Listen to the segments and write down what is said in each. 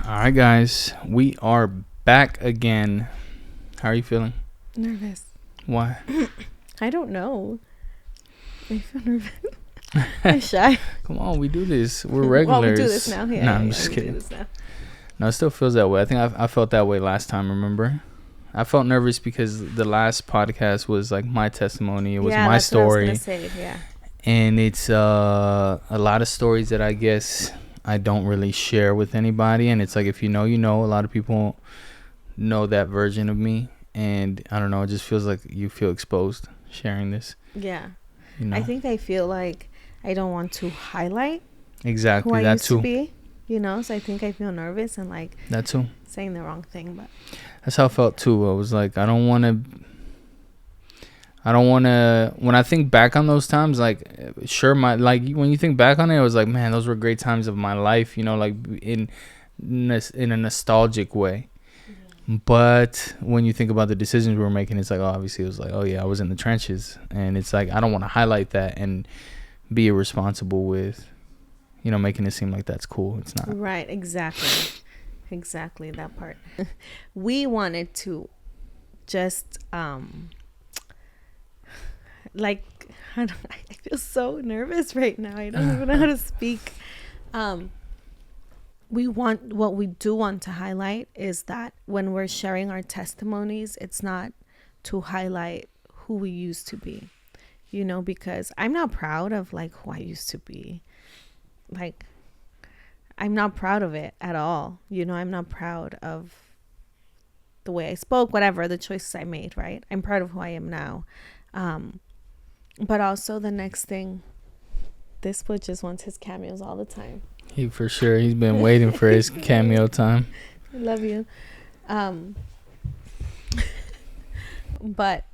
All right, guys, we are back again. How are you feeling? Nervous. Why? I don't know. I feel nervous. I'm shy. Come on, we do this. We're regulars. Well, we do this now. Yeah, no, I'm just kidding. No, it still feels that way. I think I felt that way last time, remember? I felt nervous because the last podcast was like my testimony. It was my story. What I was gonna say, yeah. And it's a lot of stories that I guess I don't really share with anybody. And it's like, if you know, you know. A lot of people know that version of me. And I don't know, it just feels like you feel exposed sharing this. Yeah. You know? I think I feel like I don't want to highlight exactly who I that used too. to be, you know, so I think I feel nervous and like that too. Saying the wrong thing, but that's how I felt too. I was like, I don't want to, when I think back on those times, like, sure, when you think back on it, it was like, man, those were great times of my life, you know, like in a nostalgic way. But when you think about the decisions we were making, it's like, oh, obviously it was like, oh yeah, I was in the trenches. And it's like, I don't want to highlight that and be irresponsible with, you know, making it seem like that's cool. It's not. Right. Exactly that part. We wanted to just like, I feel so nervous right now. I don't even know how to speak. What we do want to highlight is that when we're sharing our testimonies, it's not to highlight who we used to be, you know, because I'm not proud of like who I used to be. Like, I'm not proud of it at all. You know, I'm not proud of the way I spoke, whatever, the choices I made, right? I'm proud of who I am now. But also the next thing, this boy just wants his cameos all the time. He's been waiting for his cameo time. I love you. But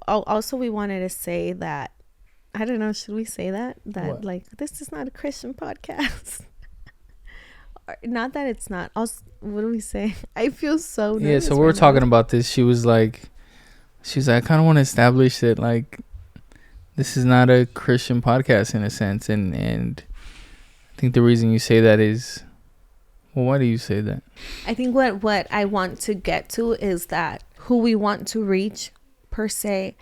also we wanted to say that, I don't know, should we say that what? Like, this is not a Christian podcast. Not that it's not. Also, what do we say? I feel so nervous. Yeah, so we were talking about this. She was like, I kind of want to establish that, like, this is not a Christian podcast in a sense. And I think the reason you say that is, well, why do you say that? I think what I want to get to is that who we want to reach, per se,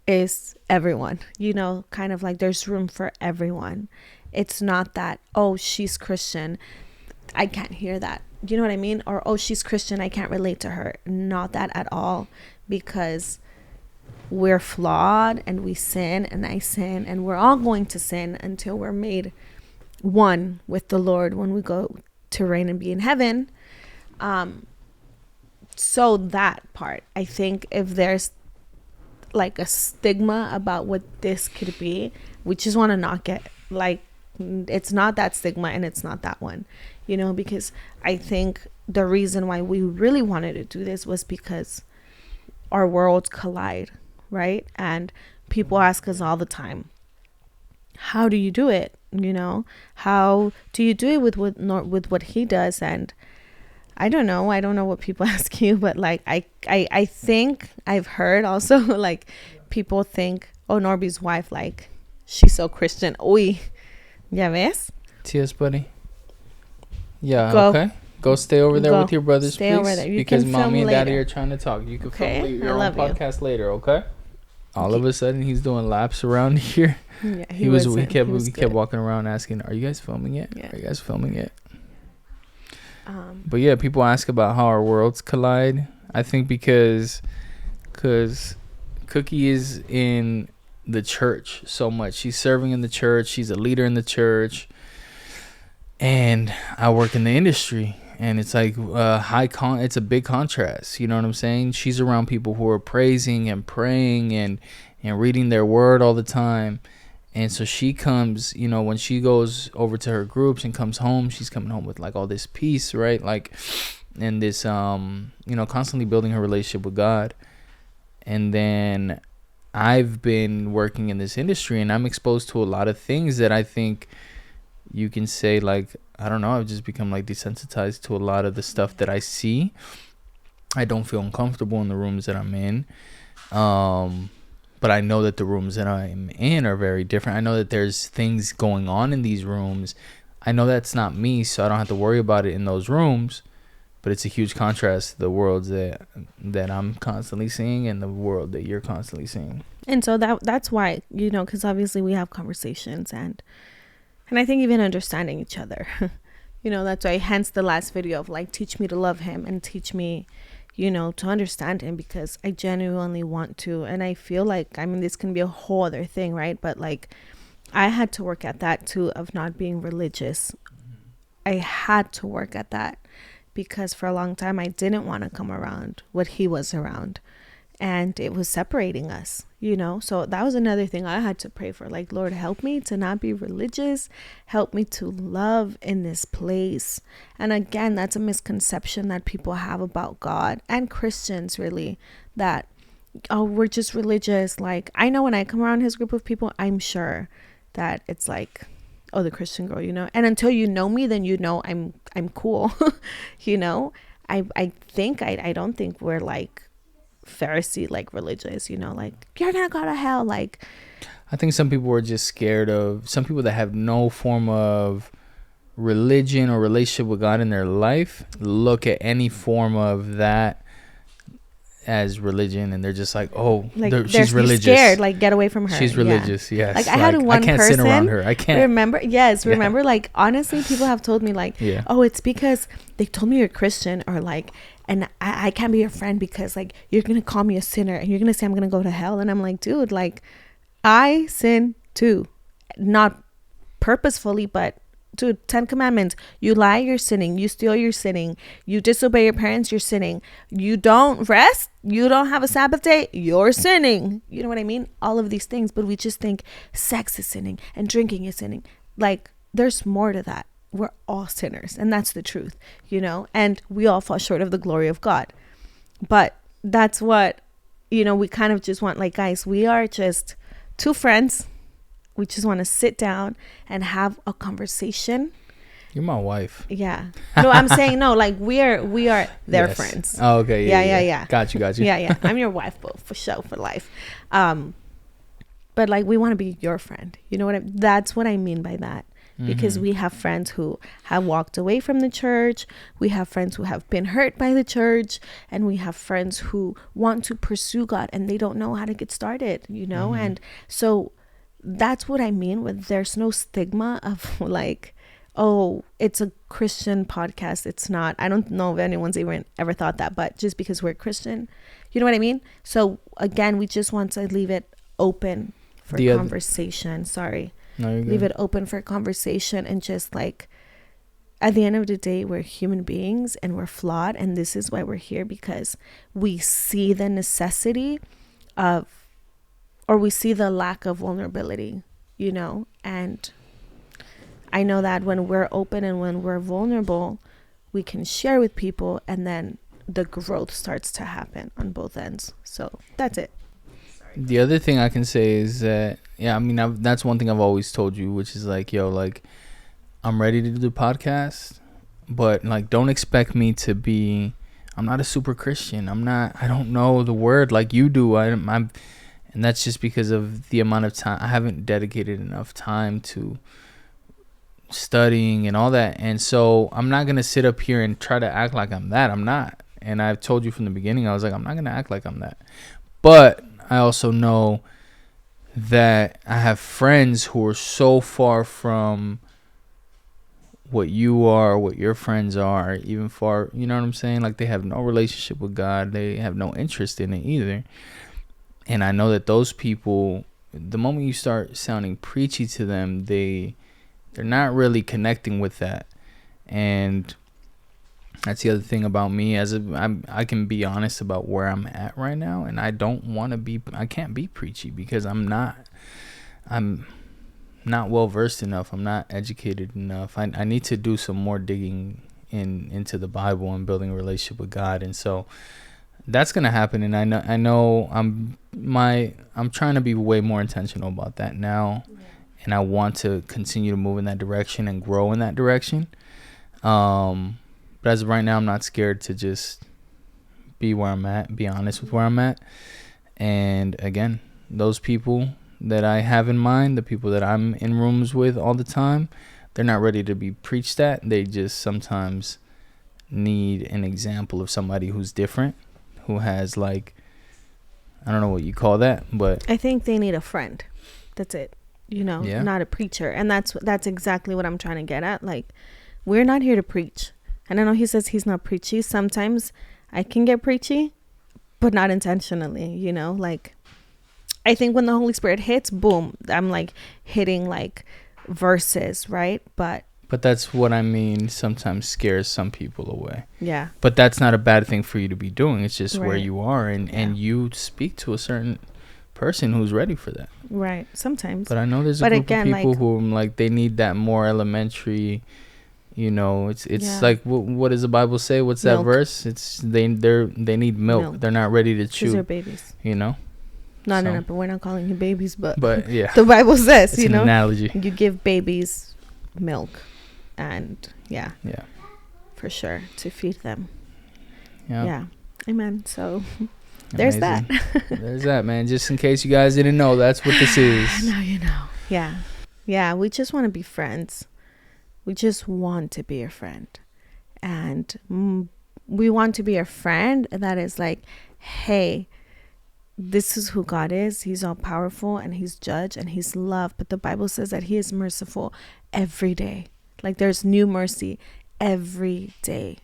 is everyone. You know, kind of like there's room for everyone. It's not that, oh, she's Christian, I can't hear that. You know what I mean? Or, oh, she's Christian, I can't relate to her. Not that at all. Because we're flawed and we sin and I sin and we're all going to sin until we're made one with the Lord when we go to reign and be in heaven. So that part, I think if there's like a stigma about what this could be, we just want to knock it. Like, it's not that stigma and it's not that one, you know, because I think the reason why we really wanted to do this was because our worlds collide, right? And people ask us all the time, how do you do it? You know, how do you do it with what he does? And I don't know what people ask you, but like I think I've heard also like people think, oh, Norby's wife, like, she's so Christian. Uy, ya ves? Yes, buddy. Yeah, okay. Go stay over there with your brothers, stay please. Over there. Because mommy and daddy are trying to talk. You can film your own podcast later, okay? All of a sudden, he's doing laps around here. Yeah, he kept walking around asking, "Are you guys filming it? Yeah. Are you guys filming it?" But yeah, people ask about how our worlds collide. I think because Cookie is in the church so much. She's serving in the church. She's a leader in the church. And I work in the industry. And it's like it's a big contrast. You know what I'm saying? She's around people who are praising and praying and reading their word all the time. And so she comes, you know, when she goes over to her groups and comes home, she's coming home with like all this peace, right? Like, and this, you know, constantly building her relationship with God. And then I've been working in this industry and I'm exposed to a lot of things that I think you can say, like, I don't know, I've just become like desensitized to a lot of the stuff that I see. I don't feel uncomfortable in the rooms that I'm in. But I know that the rooms that I'm in are very different. I know that there's things going on in these rooms I know that's not me, so I don't have to worry about it in those rooms. But it's a huge contrast to the worlds that I'm constantly seeing and the world that you're constantly seeing. And so that's why, you know, because obviously we have conversations, and I think even understanding each other. You know, that's why, hence the last video of like, teach me to love him and teach me, you know, to understand him, because I genuinely want to. And I feel like, I mean, this can be a whole other thing, right? But like, I had to work at that too, of not being religious. I had to work at that, because for a long time I didn't want to come around what he was around, and it was separating us, you know. So that was another thing I had to pray for, like, Lord, help me to not be religious, help me to love in this place. And again, that's a misconception that people have about God and Christians, really, that, oh, we're just religious. Like, I know when I come around his group of people, I'm sure that it's like, oh, the Christian girl, you know. And until you know me, then you know I'm cool. You know, I think I don't think we're like Pharisee, like religious, you know, like, you're gonna go to hell. Like, I think some people are just scared of, some people that have no form of religion or relationship with God in their life look at any form of that as religion, and they're just like, oh, like she's religious. Scared, like, get away from her. She's religious. Yes. Like, I had one I can't person sit around her. I can't. Remember? Yes. Remember? Like, honestly, people have told me like, Yeah. oh, it's because they told me you're Christian, or like, and I can't be your friend because like, you're gonna call me a sinner and you're gonna say I'm gonna go to hell. And I'm like, dude, like, I sin too, not purposefully, but dude, 10 commandments: you lie, you're sinning; you steal, you're sinning; you disobey your parents, you're sinning; you don't rest, you don't have a Sabbath day, you're sinning. You know what I mean? All of these things. But we just think sex is sinning and drinking is sinning. Like, there's more to that. We're all sinners, and that's the truth, you know, and we all fall short of the glory of God. But that's what, you know, we kind of just want, like, guys, we are just two friends. We just want to sit down and have a conversation. You're my wife. Yeah. No, I'm saying, no, like, we are their Yes. friends. Oh, okay. Yeah. Got you. Yeah. I'm your wife, for sure, for life. But like, we want to be your friend. You know what that's what I mean by that. Because we have friends who have walked away from the church. We have friends who have been hurt by the church. And we have friends who want to pursue God and they don't know how to get started, you know? And so that's what I mean with, there's no stigma of like, oh, it's a Christian podcast. It's not. I don't know if anyone's even ever thought that, but just because we're Christian, you know what I mean? So again, we just want to leave it open for conversation. Sorry. No, you're good. Leave it open for conversation, and just like, at the end of the day, we're human beings and we're flawed. And this is why we're here, because we see the necessity of, or we see the lack of vulnerability, you know? And I know that when we're open and when we're vulnerable, we can share with people, and then the growth starts to happen on both ends. So that's it. The other thing I can say is that, yeah, I mean, that's one thing I've always told you, which is like, yo, like, I'm ready to do the podcast, but like, don't expect me to be, I'm not a super Christian. I don't know the word like you do. I'm, and that's just because of the amount of time. I haven't dedicated enough time to studying and all that. And so I'm not going to sit up here and try to act like I'm that. I'm not. And I've told you from the beginning, I was like, I'm not going to act like I'm that. But I also know that I have friends who are so far from what you are, what your friends are, even far, you know what I'm saying? Like, they have no relationship with God. They have no interest in it either. And I know that those people, the moment you start sounding preachy to them, they're not really connecting with that. And that's the other thing about me. I can be honest about where I'm at right now, and I can't be preachy because I'm not well versed enough. I'm not educated enough. I need to do some more digging into the Bible and building a relationship with God. And so that's gonna happen. And I know I'm trying to be way more intentional about that now, and I want to continue to move in that direction and grow in that direction. But as of right now, I'm not scared to just be where I'm at, be honest with where I'm at. And again, those people that I have in mind, the people that I'm in rooms with all the time, they're not ready to be preached at. They just sometimes need an example of somebody who's different, who has like, I don't know what you call that, but I think they need a friend. That's it. Yeah. Not a preacher. And that's exactly what I'm trying to get at. Like, we're not here to preach. And I know he says he's not preachy. Sometimes I can get preachy, but not intentionally, like, I think when the Holy Spirit hits, boom, I'm like hitting like verses, right? But that's what I mean. Sometimes scares some people away. yeah. But that's not a bad thing for you to be doing. It's just where Right. you are, and you speak to a certain person who's ready for that. Right. Sometimes. But I know there's a But group again, of people like- who like they need that more elementary. It's Yeah. like what does the Bible say? What's Milk. that verse? It's they need milk. Milk. They're not ready to These are chew. babies. So- But we're not calling you babies, but But yeah, the Bible says, it's an analogy. you give babies milk, and yeah, for sure, to feed them. Yeah. Yeah. Amen. So there's Amazing. that. There's that, man. Just in case you guys didn't know, that's what this is. Now you know. Yeah. Yeah. We just want to be friends. We just want to be a friend. And we want to be a friend that is like, hey, this is who God is. He's all powerful and he's judge and he's love. But the Bible says that he is merciful every day. Like, there's new mercy every day,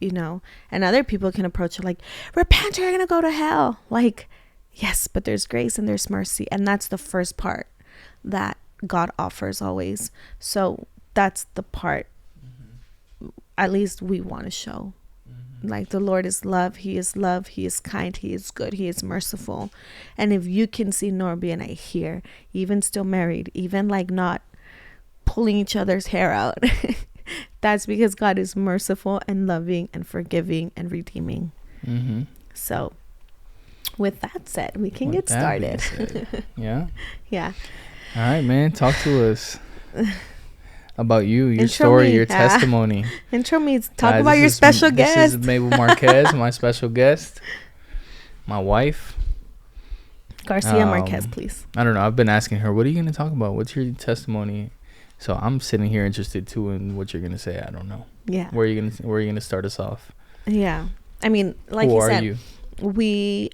and other people can approach it like, repent or you're going to go to hell. Like, yes, but there's grace and there's mercy. And that's the first part that God offers always. So that's the part, at least we want to show. Like, the Lord is love. He is love. He is kind. He is good. He is merciful. And if you can see Norby and I here, even still married, even like not pulling each other's hair out, that's because God is merciful and loving and forgiving and redeeming. Mm-hmm. So with that said, we can With get that being started. said, yeah. Yeah. All right, man. Talk to us about you, your Intro story, me. your testimony. Intro me. Talk Guys, about this your is- special This guest. is Mabel Marquez, my special guest, my wife. Garcia Marquez, please. I don't know. I've been asking her, what are you going to talk about? What's your testimony? So I'm sitting here interested too in what you're going to say. I don't know. Yeah. Where are you going to start us off? Yeah. I mean, like Who you are said, you? we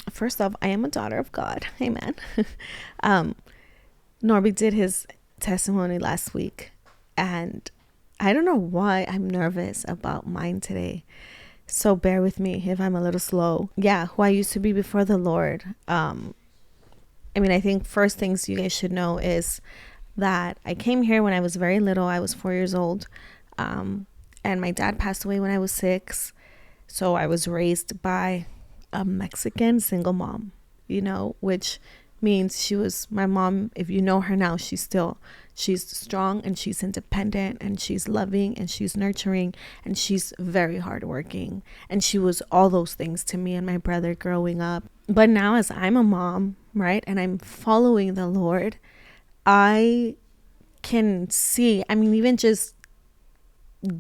first off, I am a daughter of God. Amen. Norby did his testimony last week, and I don't know why I'm nervous about mine today, so bear with me if I'm a little slow. Yeah, who I used to be before the Lord. I mean, I think first things you guys should know is that I came here when I was very little. I was 4 years old, and my dad passed away when I was 6. So I was raised by a Mexican single mom, which means she was my mom. If you know her now, she's strong and she's independent and she's loving and she's nurturing and she's very hardworking. And she was all those things to me and my brother growing up. But now as I'm a mom, right, and I'm following the Lord, I can see, even just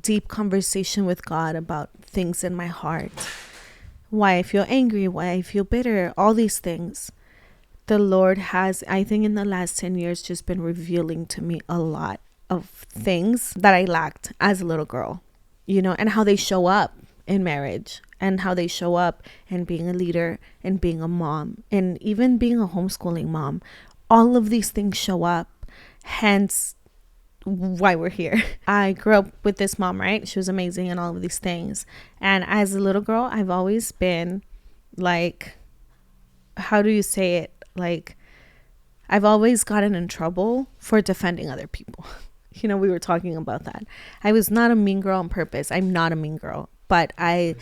deep conversation with God about things in my heart, why I feel angry, why I feel bitter, all these things. The Lord has, I think in the last 10 years, just been revealing to me a lot of things that I lacked as a little girl, and how they show up in marriage and how they show up in being a leader and being a mom and even being a homeschooling mom. All of these things show up, hence why we're here. I grew up with this mom, right? She was amazing and all of these things. And as a little girl, I've always been like, how do you say it? Like, I've always gotten in trouble for defending other people. We were talking about that. I was not a mean girl on purpose. I'm not a mean girl, but I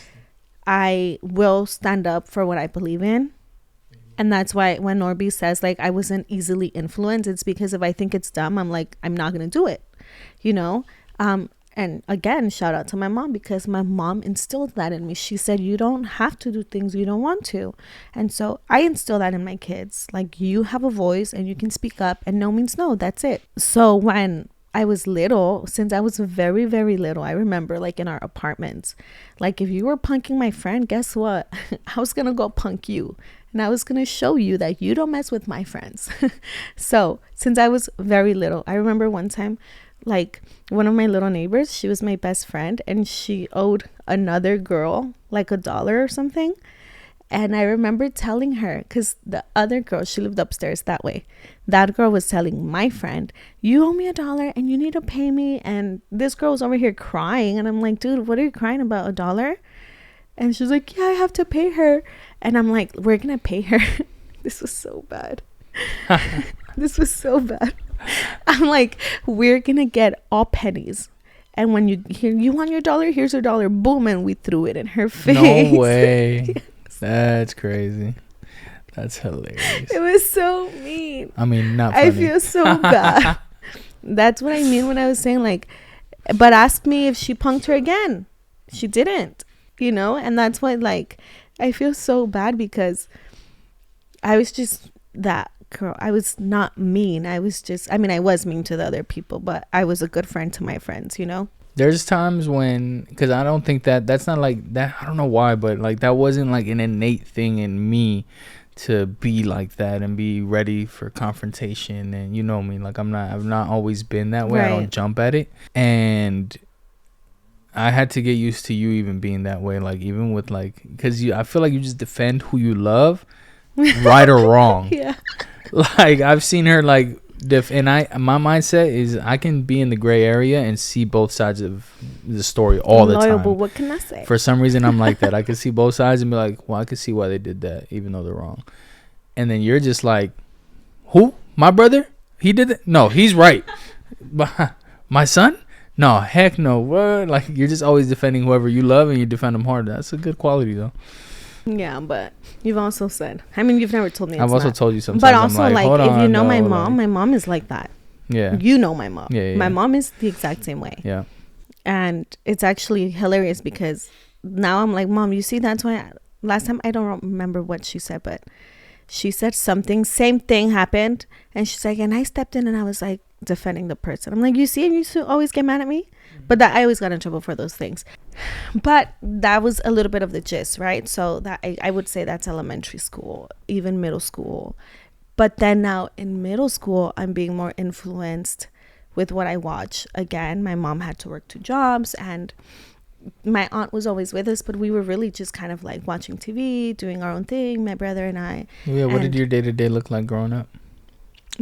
will stand up for what I believe in. And that's why when Norby says like I wasn't easily influenced, it's because if I think it's dumb, I'm like, I'm not going to do it, and again, shout out to my mom, because my mom instilled that in me. She said, you don't have to do things you don't want to. And so I instill that in my kids. Like, you have a voice and you can speak up, and no means no. That's it. So when I was little, since I was very, very little, I remember like in our apartments, like if you were punking my friend, guess what? I was going to go punk you. and I was going to show you that you don't mess with my friends. So since I was very little, I remember one time, like, one of my little neighbors, she was my best friend, and she owed another girl like $1 or something. And I remember telling her, because the other girl, she lived upstairs that way. That girl was telling my friend, you owe me $1 and you need to pay me. And this girl was over here crying. And I'm like, dude, what are you crying about? $1? And she's like, yeah, I have to pay her. And I'm like, we're going to pay her. This was so bad. This was so bad. I'm like, we're going to get all pennies. And when you hear, you want your $1? Here's your $1. Boom. And we threw it in her face. No way. That's crazy. That's hilarious. It was so mean. I mean, not funny. I feel so bad. That's what I mean when I was saying, like, but ask me if she punked her again. She didn't, you know? And that's why, like, I feel so bad because I was just that girl. I was not mean. I was just, I mean, I was mean to the other people, but I was a good friend to my friends, you know? There's times when, because I don't think that's not like that. I don't know why, but like that wasn't like an innate thing in me to be like that and be ready for confrontation. And you know me, like I've not always been that way. Right. I don't jump at it. And I had to get used to you even being that way. Like even with like, because I feel like you just defend who you love, right or wrong. Yeah. Like I've seen her like. And my mindset is I can be in the gray area and see both sides of the story all the time. But what can I say? For some reason, I'm like that. I can see both sides and be like, well, I can see why they did that, even though they're wrong. And then you're just like, who? My brother? He did it? No, he's right. My son? No, heck no. What? Like you're just always defending whoever you love and you defend them hard. That's a good quality, though. Yeah, but you've also said, I mean, you've never told me. I've also told you sometimes. But also, like if you know my mom, my mom is like that. Yeah. You know my mom. Yeah, my mom is the exact same way. Yeah. And it's actually hilarious because now I'm like, Mom, you see, that's why last time, I don't remember what she said, but she said something, same thing happened. And she's like, and I stepped in and I was like defending the person. I'm like, you see, you used to always get mad at me. But that I always got in trouble for those things. But that was a little bit of the gist, right? So that I would say that's elementary school, even middle school. But then now in middle school, I'm being more influenced with what I watch. Again, my mom had to work 2 jobs and my aunt was always with us, but we were really just kind of like watching TV, doing our own thing, my brother and I. Yeah, what did your day-to-day look like growing up?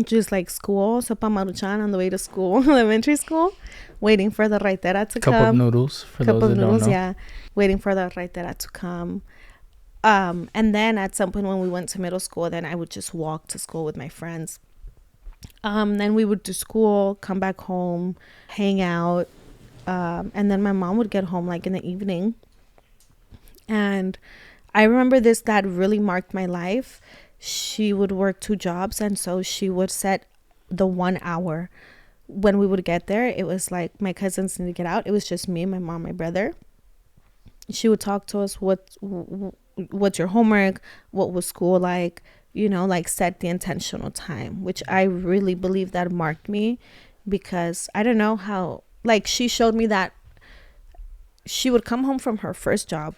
Just like school, sopa maruchan on the way to school, elementary school, waiting for the raitera to come. Cup of noodles for those that don't know. Yeah, waiting for the raitera to come. And then at some point when we went to middle school, then I would just walk to school with my friends. Then we would do school, come back home, hang out. And then my mom would get home like in the evening. And I remember that really marked my life. She would work 2 jobs, and so she would set the 1 hour when we would get there. It was like my cousins need to get out. It was just me, my mom, my brother. She would talk to us, what's your homework, what was school like, you know, like set the intentional time, which I really believe that marked me because I don't know how, like she showed me that she would come home from her first job,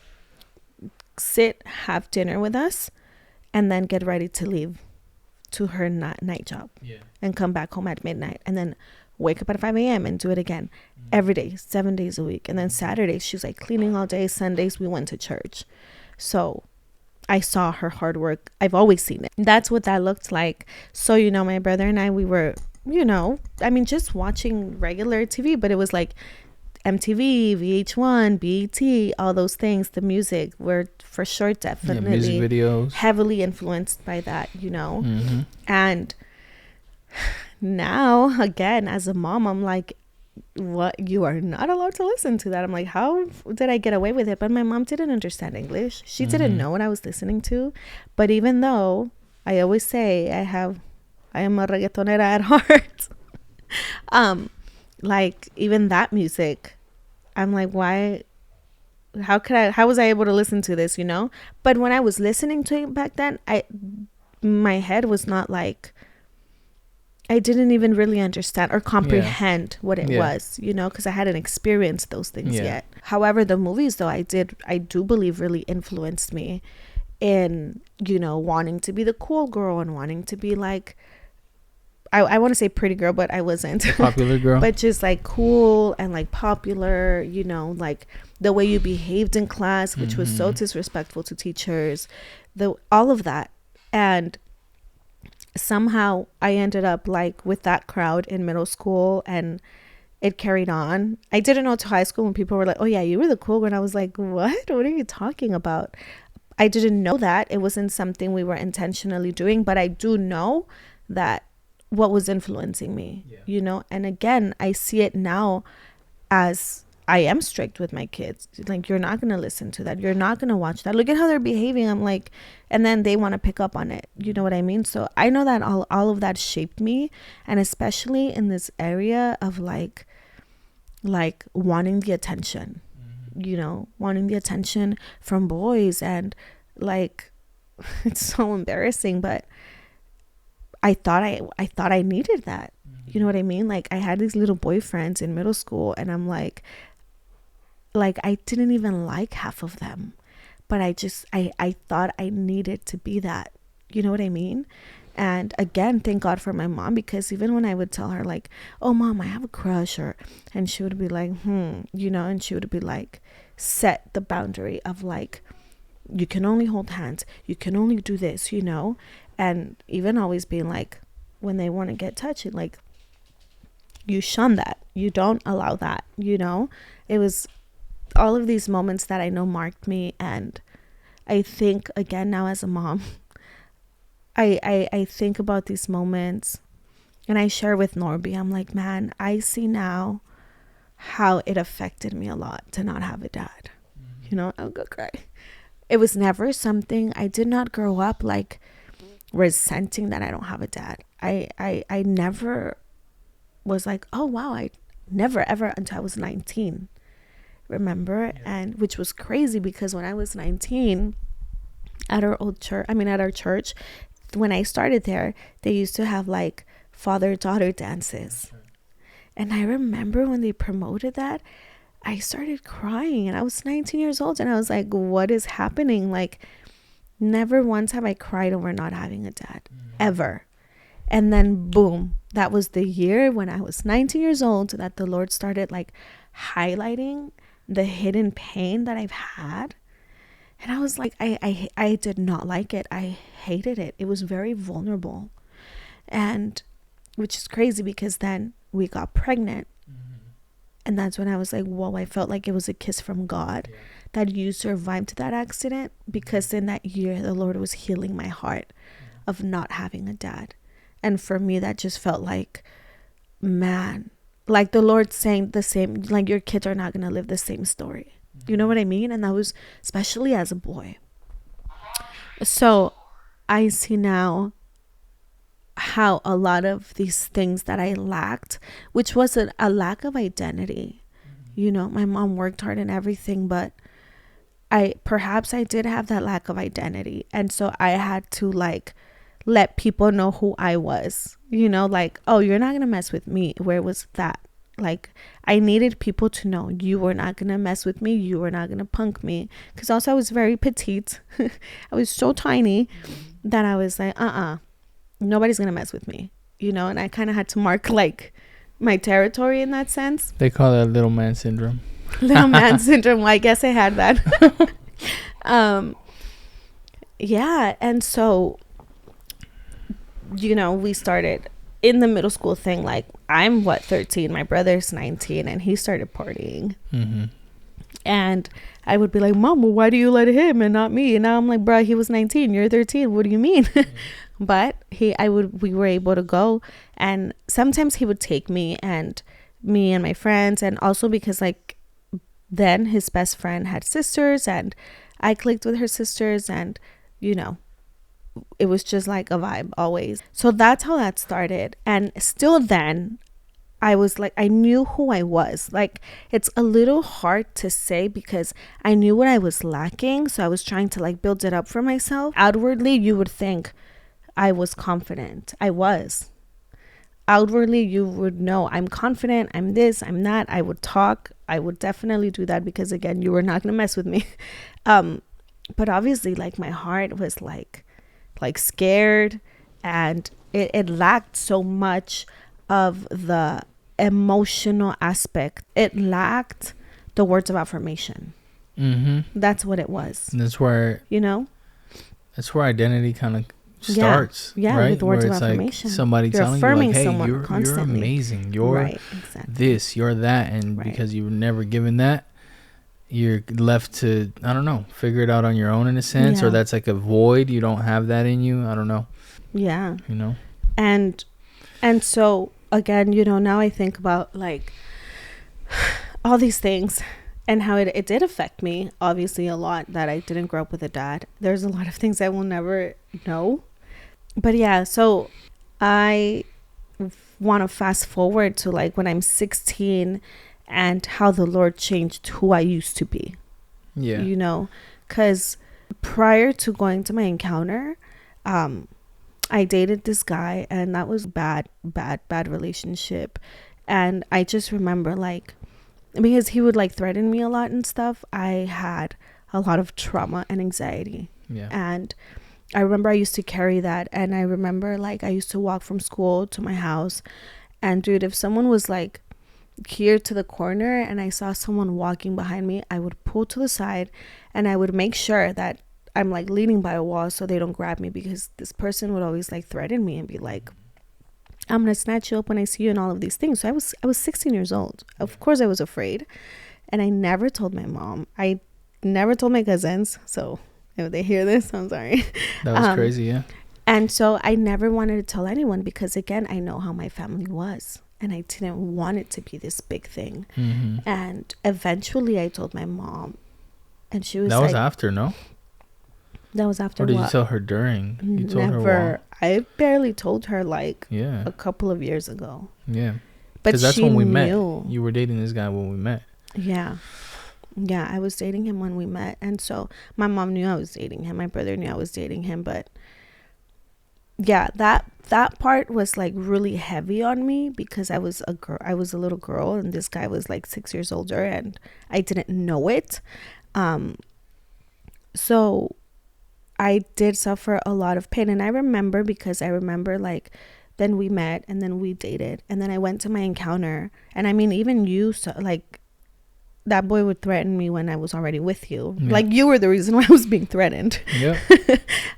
sit, have dinner with us, and then get ready to leave to her night job. Yeah. And come back home at midnight and then wake up at 5 a.m. and do it again every day, 7 days a week. And then Saturdays, she was like cleaning all day. Sundays, we went to church. So I saw her hard work. I've always seen it. That's what that looked like. So, you know, my brother and I, we were, you know, I mean, just watching regular TV, but it was like MTV, VH1, BET, all those things. The music were for sure definitely music videos, heavily influenced by that, you know. Mm-hmm. And now again, as a mom, I'm like, what? You are not allowed to listen to that. I'm like, how did I get away with it? But my mom didn't understand English. She didn't know what I was listening to. But even though I always say I am a reggaetonera at heart, like even that music, I'm like, why? How was I able to listen to this, you know? But when I was listening to it back then, my head was not like, I didn't even really understand or comprehend what it was, you know, because I hadn't experienced those things yet. However, the movies, though, I do believe really influenced me in, wanting to be the cool girl and wanting to be like, I want to say pretty girl, but I wasn't. The popular girl. But just like cool and like popular, like the way you behaved in class, which was so disrespectful to teachers, all of that. And somehow I ended up like with that crowd in middle school, and it carried on. I didn't know till high school when people were like, oh yeah, you were the cool one. I was like, what are you talking about? I didn't know that. It wasn't something we were intentionally doing, but I do know that what was influencing me, and again, I see it now as I am strict with my kids. Like, you're not going to listen to that. You're not going to watch that. Look at how they're behaving. I'm like, and then they want to pick up on it. You know what I mean? So I know that all of that shaped me. And especially in this area of like wanting the attention, wanting the attention from boys. And like, it's so embarrassing, but I thought I needed that. You know what I mean? Like, I had these little boyfriends in middle school, and I'm like I didn't even like half of them, but I thought I needed to be that. You know what I mean? And again, thank God for my mom, because even when I would tell her like, oh mom, I have a crush, and she would be like, and she would be like, set the boundary of like, you can only hold hands, you can only do this, and even always being like, when they want to get touchy, like, you shun that, you don't allow that. It was all of these moments that I know marked me. And I think, again, now as a mom, I think about these moments, and I share with Norby. I'm like, man, I see now how it affected me a lot to not have a dad. I'll go cry. It was never something, I did not grow up like resenting that I don't have a dad. I never was like, oh wow, I never ever, until I was 19, remember? Yeah. And which was crazy, because when I was 19 at our church, when I started there, they used to have like father-daughter dances. Okay. And I remember when they promoted that, I started crying, and I was 19 years old, and I was like, what is happening? Like, never once have I cried over not having a dad, ever. And then boom, that was the year when I was 19 years old that the Lord started like highlighting the hidden pain that I've had. And I was like, I did not like it. I hated it. It was very vulnerable. And which is crazy, because then we got pregnant. And that's when I was like, whoa, I felt like it was a kiss from God that you survived that accident, because in that year, the Lord was healing my heart of not having a dad. And for me, that just felt like, man, like the Lord saying the same, like, your kids are not going to live the same story. You know what I mean? And that was especially as a boy. So I see now how a lot of these things that I lacked, which was a lack of identity. My mom worked hard and everything, but I did have that lack of identity. And so I had to like let people know who I was, like, oh, you're not going to mess with me. Where was that? Like, I needed people to know you were not going to mess with me. You were not going to punk me. Because also I was very petite. I was so tiny that I was like, nobody's going to mess with me, and I kind of had to mark like my territory in that sense. They call that little man syndrome. Little man syndrome. Well, I guess I had that. Yeah. And so, we started in the middle school thing. Like, I'm 13, my brother's 19, and he started partying. And I would be like, Mom, well, why do you let him and not me? And now I'm like, bro, he was 19, you're 13, what do you mean? But we were able to go, and sometimes he would take me and my friends, and also because like then his best friend had sisters, and I clicked with her sisters, and it was just like a vibe always. So that's how that started. And still then, I was like, I knew who I was. Like, it's a little hard to say because I knew what I was lacking. So I was trying to like build it up for myself. Outwardly, you would think I was confident. I was. Outwardly, you would know I'm confident. I'm this, I'm that. I would talk. I would definitely do that because, again, you were not going to mess with me. but obviously, like, my heart was like scared, and it lacked so much of the emotional aspect. It lacked the words of affirmation. Mm-hmm. That's what it was. And that's where identity kind of starts. Yeah, right? with words where of it's affirmation. like somebody You're telling you, affirming like, hey, someone you're constantly. amazing. You're right, exactly. this, you're that. And Right. because you were never given that, you're left to, I don't know, figure it out on your own in a sense. Yeah. Or that's like a void. You don't have that in you. I don't know. Yeah. You know? And so, again, now I think about, like, all these things and how it did affect me, obviously, a lot, that I didn't grow up with a dad. There's a lot of things I will never know. But yeah, so I want to fast forward to, like, when I'm 16 and how the Lord changed who I used to be. Yeah. Because prior to going to my encounter, I dated this guy, and that was bad relationship. And I just remember, like, because he would, like, threaten me a lot and stuff, I had a lot of trauma and anxiety. Yeah. And I remember I used to carry that. And I remember, like, I used to walk from school to my house. And dude, if someone was, like, here to the corner and I saw someone walking behind me, I would pull to the side and I would make sure that I'm, like, leaning by a wall so they don't grab me, because this person would always, like, threaten me and be like, I'm gonna snatch you up when I see you, and all of these things. So I was 16 years old. Of course I was afraid, and I never told my mom. I never told my cousins. So if they hear this, I'm sorry. That was crazy. Yeah. And so I never wanted to tell anyone, because, again, I know how my family was, and I didn't want it to be this big thing. Mm-hmm. And eventually I told my mom, and she was that was after, no? That was after. Or did what? you tell her during? You told Never. her while? I barely told her, like, Yeah. a couple of years ago. Yeah. But Because that's she when we knew. met. You were dating this guy when we met. Yeah. Yeah, I was dating him when we met. And so my mom knew I was dating him. My brother knew I was dating him. But yeah, that part was, like, really heavy on me, because I was a girl. I was a little girl, and this guy was, like, 6 years older, and I didn't know it. So I did suffer a lot of pain. And I remember, like, then we met, and then we dated, and then I went to my encounter. And I mean, even you, so, like, that boy would threaten me when I was already with you. Yeah. Like, you were the reason why I was being threatened. Yeah.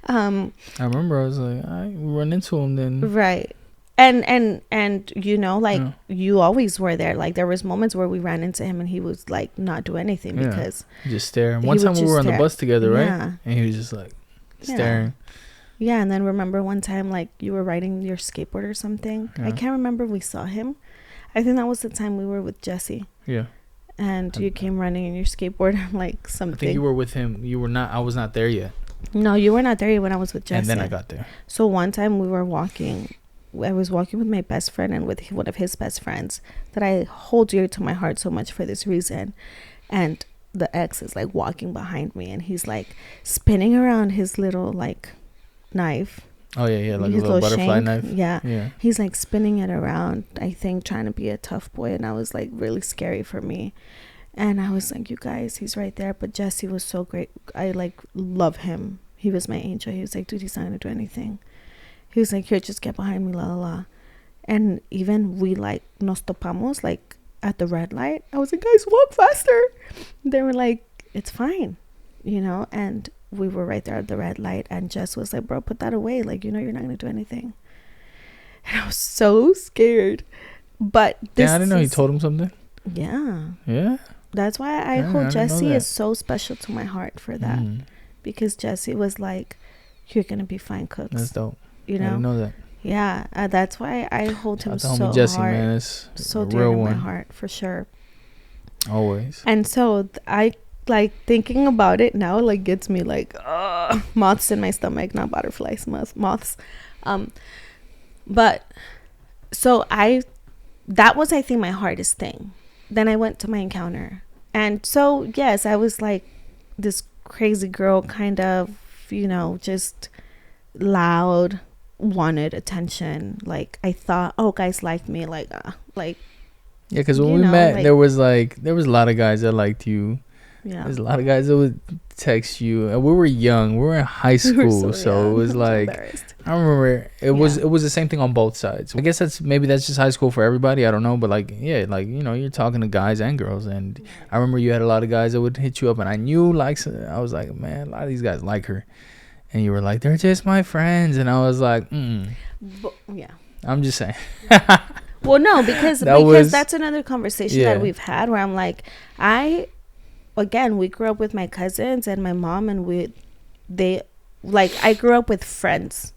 I remember I was like, I run into him then. Right. And like, yeah. You always were there. Like, there was moments where we ran into him and he was, like, not do anything, because just stare. One time we were on the bus together, right? Yeah. And he was just, like, staring. Yeah. And then remember one time, like, you were riding your skateboard or something. Yeah. I can't remember if we saw him. I think that was the time we were with Jesse. Yeah. And you came running in your skateboard, like, something. I think you were with him. You were not. I was not there yet. No, you were not there yet when I was with Jesse. And then I got there. So one time we were walking. I was walking with my best friend and with one of his best friends that I hold dear to my heart so much for this reason. And the ex is, like, walking behind me, and he's, like, spinning around his little, like, knife. Oh, yeah, like a little butterfly shank. knife. Yeah. He's, like, spinning it around, I think, trying to be a tough boy. And I was, like, really scary for me. And I was like, you guys, he's right there. But Jesse was so great. I, like, love him. He was my angel. He was like, dude, he's not going to do anything. He was like, here, just get behind me, la, la, la. And even we, like, nos topamos, like, at the red light. I was like, guys, walk faster. They were like, it's fine, and we were right there at the red light. And Jess was like, bro, put that away. Like, you're not going to do anything. And I was so scared. But this I didn't know he told him something. Yeah. Yeah? That's why I hold Jesse is so special to my heart for that. Because Jesse was like, you're going to be fine, Cooks. That's dope. I didn't know that. Yeah. That's why I hold him so Jesse, hard. Man, it's so dear to my heart, for sure. Always. And so I, like, thinking about it now, like, gets me, like, moths in my stomach, not butterflies, moths. But so that was, I think, my hardest thing. Then I went to my encounter. And so, yes, I was, like, this crazy girl, kind of, just loud, wanted attention. Like, I thought, oh, guys liked me, like. Yeah, because when we met, like, there was a lot of guys that liked you. Yeah. There's a lot of guys that would text you. And we were young. We were in high We were school, so young. it was I'm so like embarrassed. I remember Yeah. it was the same thing on both sides. I guess that's just high school for everybody. I don't know, but like yeah, like you're talking to guys and girls, and I remember you had a lot of guys that would hit you up, and I knew like I was like, man, a lot of these guys like her, and you were like, they're just my friends, and I was like, Yeah. I'm just saying. Well, no, because that's another conversation that we've had where I'm like, we grew up with my cousins and my mom, and I grew up with friends.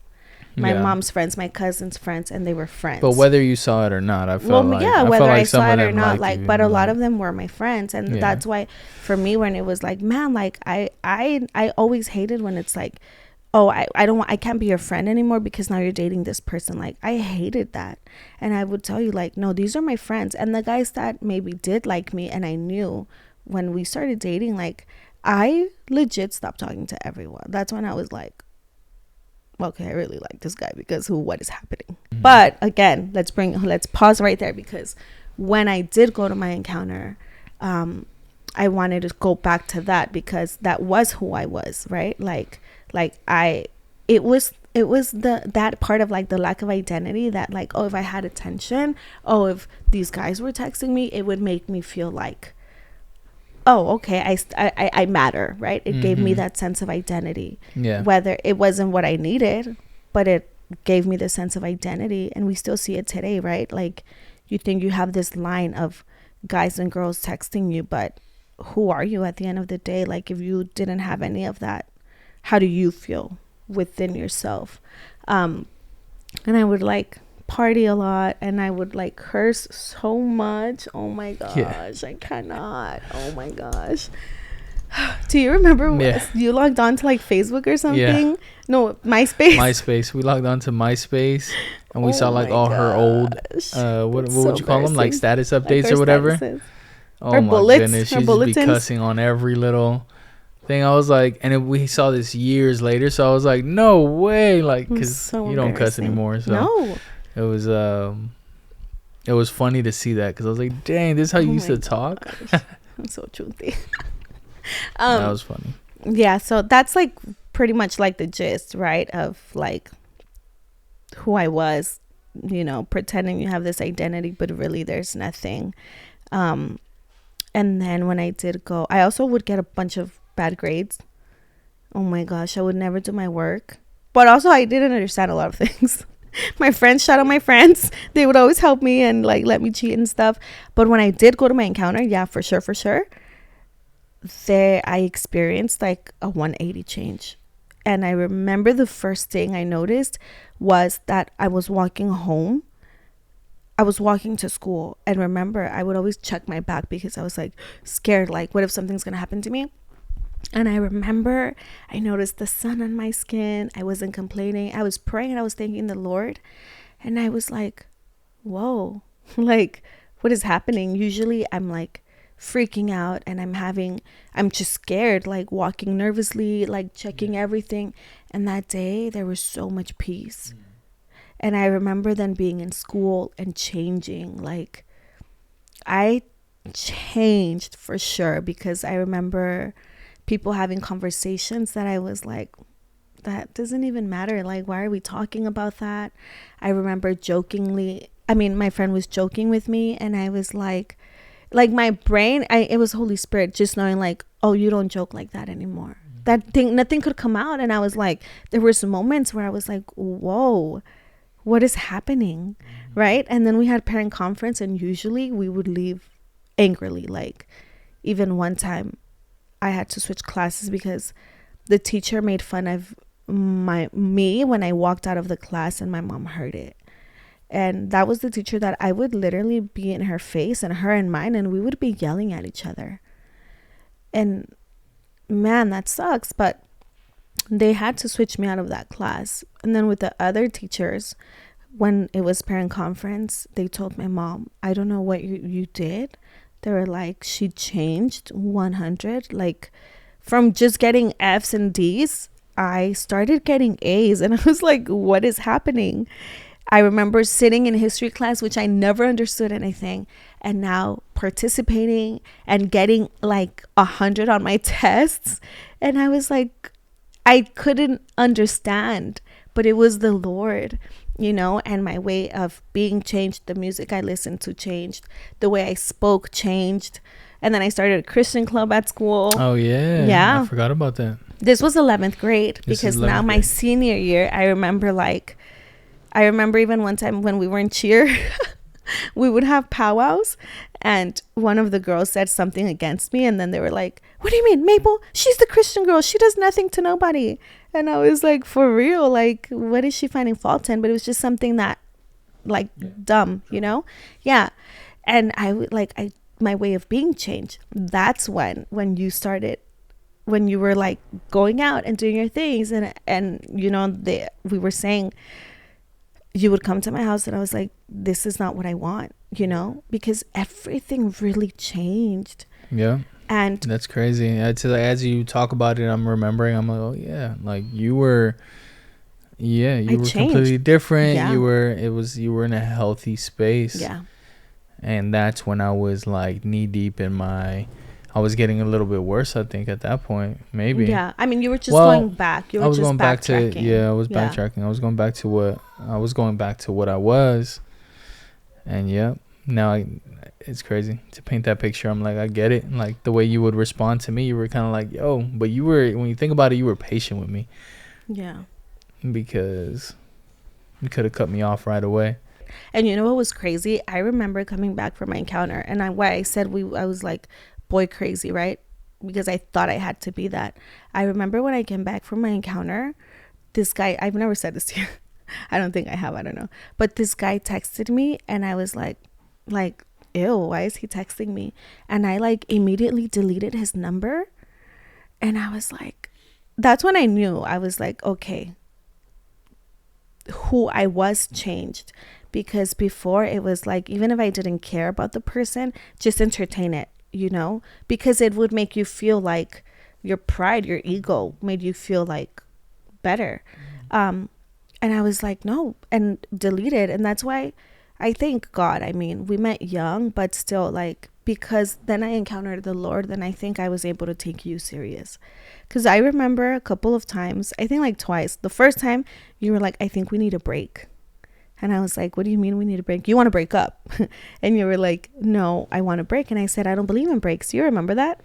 My mom's friends, my cousin's friends, and they were friends. But whether you saw it or not, I felt whether I some saw of it or them not, liked you, but a lot of them were my friends, and Yeah. that's why, for me, when it was like, man, like I always hated when it's like, oh, I can't be your friend anymore because now you're dating this person. Like, I hated that, and I would tell you like, no, these are my friends, and the guys that maybe did like me, and I knew when we started dating, like, I legit stopped talking to everyone. That's when I was like, okay, I really like this guy because what is happening? Mm-hmm. But again, let's pause right there, because when I did go to my encounter, I wanted to go back to that because that was who I was, right? It was that part of like the lack of identity that like, oh, if I had attention, oh, if these guys were texting me, it would make me feel like, oh, okay, I matter, right? It gave me that sense of identity. Yeah. Whether it wasn't what I needed, but it gave me the sense of identity, and we still see it today, right? Like, you think you have this line of guys and girls texting you, but who are you at the end of the day? Like, if you didn't have any of that, how do you feel within yourself? And I would like party a lot, and I would like curse so much. Oh my gosh, yeah. I cannot. Oh my gosh. Do you remember you logged on to like Facebook or something? Yeah. No, MySpace. We logged on to MySpace, and we saw like all her old what would you call them, like status updates, like, or whatever statuses. Oh or my bullets, goodness, she'd just be cussing on every little thing. I was like, and we saw this years later, so I was like, no way, like, because so you don't cuss anymore. So no. It was funny to see that, because I was like, dang, this is how you used to talk. I'm so truthy. That was funny. Yeah, so that's like pretty much like the gist, right, of like who I was, pretending you have this identity, but really there's nothing. And then when I did go, I also would get a bunch of bad grades. Oh my gosh, I would never do my work. But also I didn't understand a lot of things. My friends, shout out my friends, they would always help me and like let me cheat and stuff. But when I did go to my encounter, yeah, for sure, there I experienced like a 180 change. And I remember the first thing I noticed was that I was walking home. I was walking to school, and remember, I would always check my back because I was like scared, like, what if something's gonna happen to me? And I remember I noticed the sun on my skin. I wasn't complaining. I was praying and I was thanking the Lord. And I was like, whoa, like, what is happening? Usually I'm like freaking out, and I'm just scared, like walking nervously, like checking everything. And that day there was so much peace. And I remember then being in school and changing. Like, I changed for sure, because I remember people having conversations that I was like, that doesn't even matter. Like, why are we talking about that? I remember my friend was joking with me, and I was like my brain, it was Holy Spirit just knowing like, oh, you don't joke like that anymore. That thing, nothing could come out. And I was like, there were some moments where I was like, whoa, what is happening? Right? And then we had parent conference, and usually we would leave angrily. Like, even one time I had to switch classes because the teacher made fun of me when I walked out of the class, and my mom heard it. And that was the teacher that I would literally be in her face and her in mine, and we would be yelling at each other. And man, that sucks. But they had to switch me out of that class. And then with the other teachers, when it was parent conference, they told my mom, I don't know what you did. They were like, she changed 100. Like, from just getting F's and D's, I started getting A's. And I was like, what is happening? I remember sitting in history class, which I never understood anything. and now participating and getting like 100 on my tests. And I was like, I couldn't understand, but it was the Lord, and my way of being changed. The music I listened to changed. The way I spoke changed. And then I started a Christian club at school. Oh, yeah. Yeah. I forgot about that. This was 11th grade because now my senior year, I remember even one time when we were in cheer, we would have powwows, and one of the girls said something against me, and then they were like, what do you mean, Mabel? She's the Christian girl. She does nothing to nobody. And I was like, for real? Like, what is she finding fault in? But it was just something that, like, dumb, Yeah. And my way of being changed. That's when you started, when you were like going out and doing your things, and we were saying, you would come to my house and I was like, this is not what I want, because everything really changed. Yeah. And that's crazy. As you talk about it, I'm remembering, I'm like, oh yeah, like you were completely different. Yeah. You were in a healthy space. Yeah. And that's when I was like knee deep in I was getting a little bit worse, I think, at that point. Maybe. Yeah. I mean, you were just going back. I was going back to backtracking. I was going back to what I was. And now it's crazy to paint that picture. I'm like, I get it. Like the way you would respond to me, you were kind of like, yo, but when you think about it, you were patient with me. Yeah. Because you could have cut me off right away. And you know what was crazy? I remember coming back from my encounter, and I was like boy crazy, right? Because I thought I had to be that. I remember when I came back from my encounter, this guy, I've never said this to you. I don't think I have. I don't know. But this guy texted me, and I was like, ew, why is he texting me? And I like immediately deleted his number. And I was like, that's when I knew. I was like, okay, who I was changed. Because before it was like, even if I didn't care about the person, just entertain it, because it would make you feel like your pride, your ego made you feel like better. And I was like, no, and deleted. And that's why I thank God. I mean, we met young, but still, like, because then I encountered the Lord, then I think I was able to take you serious. Because I remember a couple of times, I think like twice. The first time you were like, I think we need a break. And I was like, what do you mean we need a break? You want to break up? And you were like, no, I want a break. And I said, I don't believe in breaks. Do you remember that?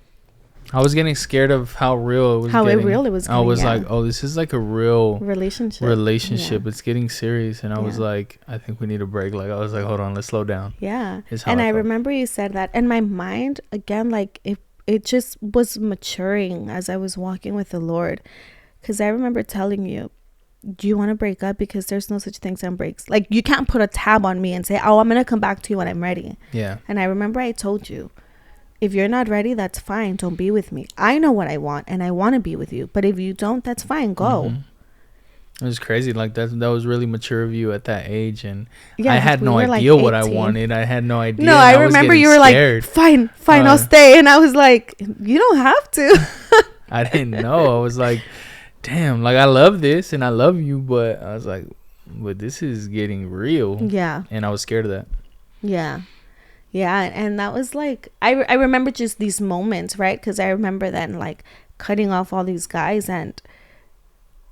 I was getting scared of how real it was. I was like, oh, this is like a real relationship. Yeah. It's getting serious. And I was like, I think we need a break. Like, I was like, hold on, let's slow down. Yeah. And I remember you said that. And my mind, again, like it just was maturing as I was walking with the Lord. Because I remember telling you, do you want to break up? Because there's no such things as breaks. Like, you can't put a tab on me and say, oh, I'm going to come back to you when I'm ready. Yeah. And I remember I told you, if you're not ready, that's fine. Don't be with me. I know what I want, and I want to be with you. But if you don't, that's fine. Go. It was crazy. Like, that was really mature of you at that age. And I had no idea what I wanted. I had no idea. No, I remember you were scared. Like, fine, I'll stay. And I was like, you don't have to. I didn't know. I was like, damn, like, I love this and I love you, but I was like, but this is getting real. Yeah. And I was scared of that. Yeah. Yeah. And that was like, I remember just these moments, right? Because I remember then like cutting off all these guys and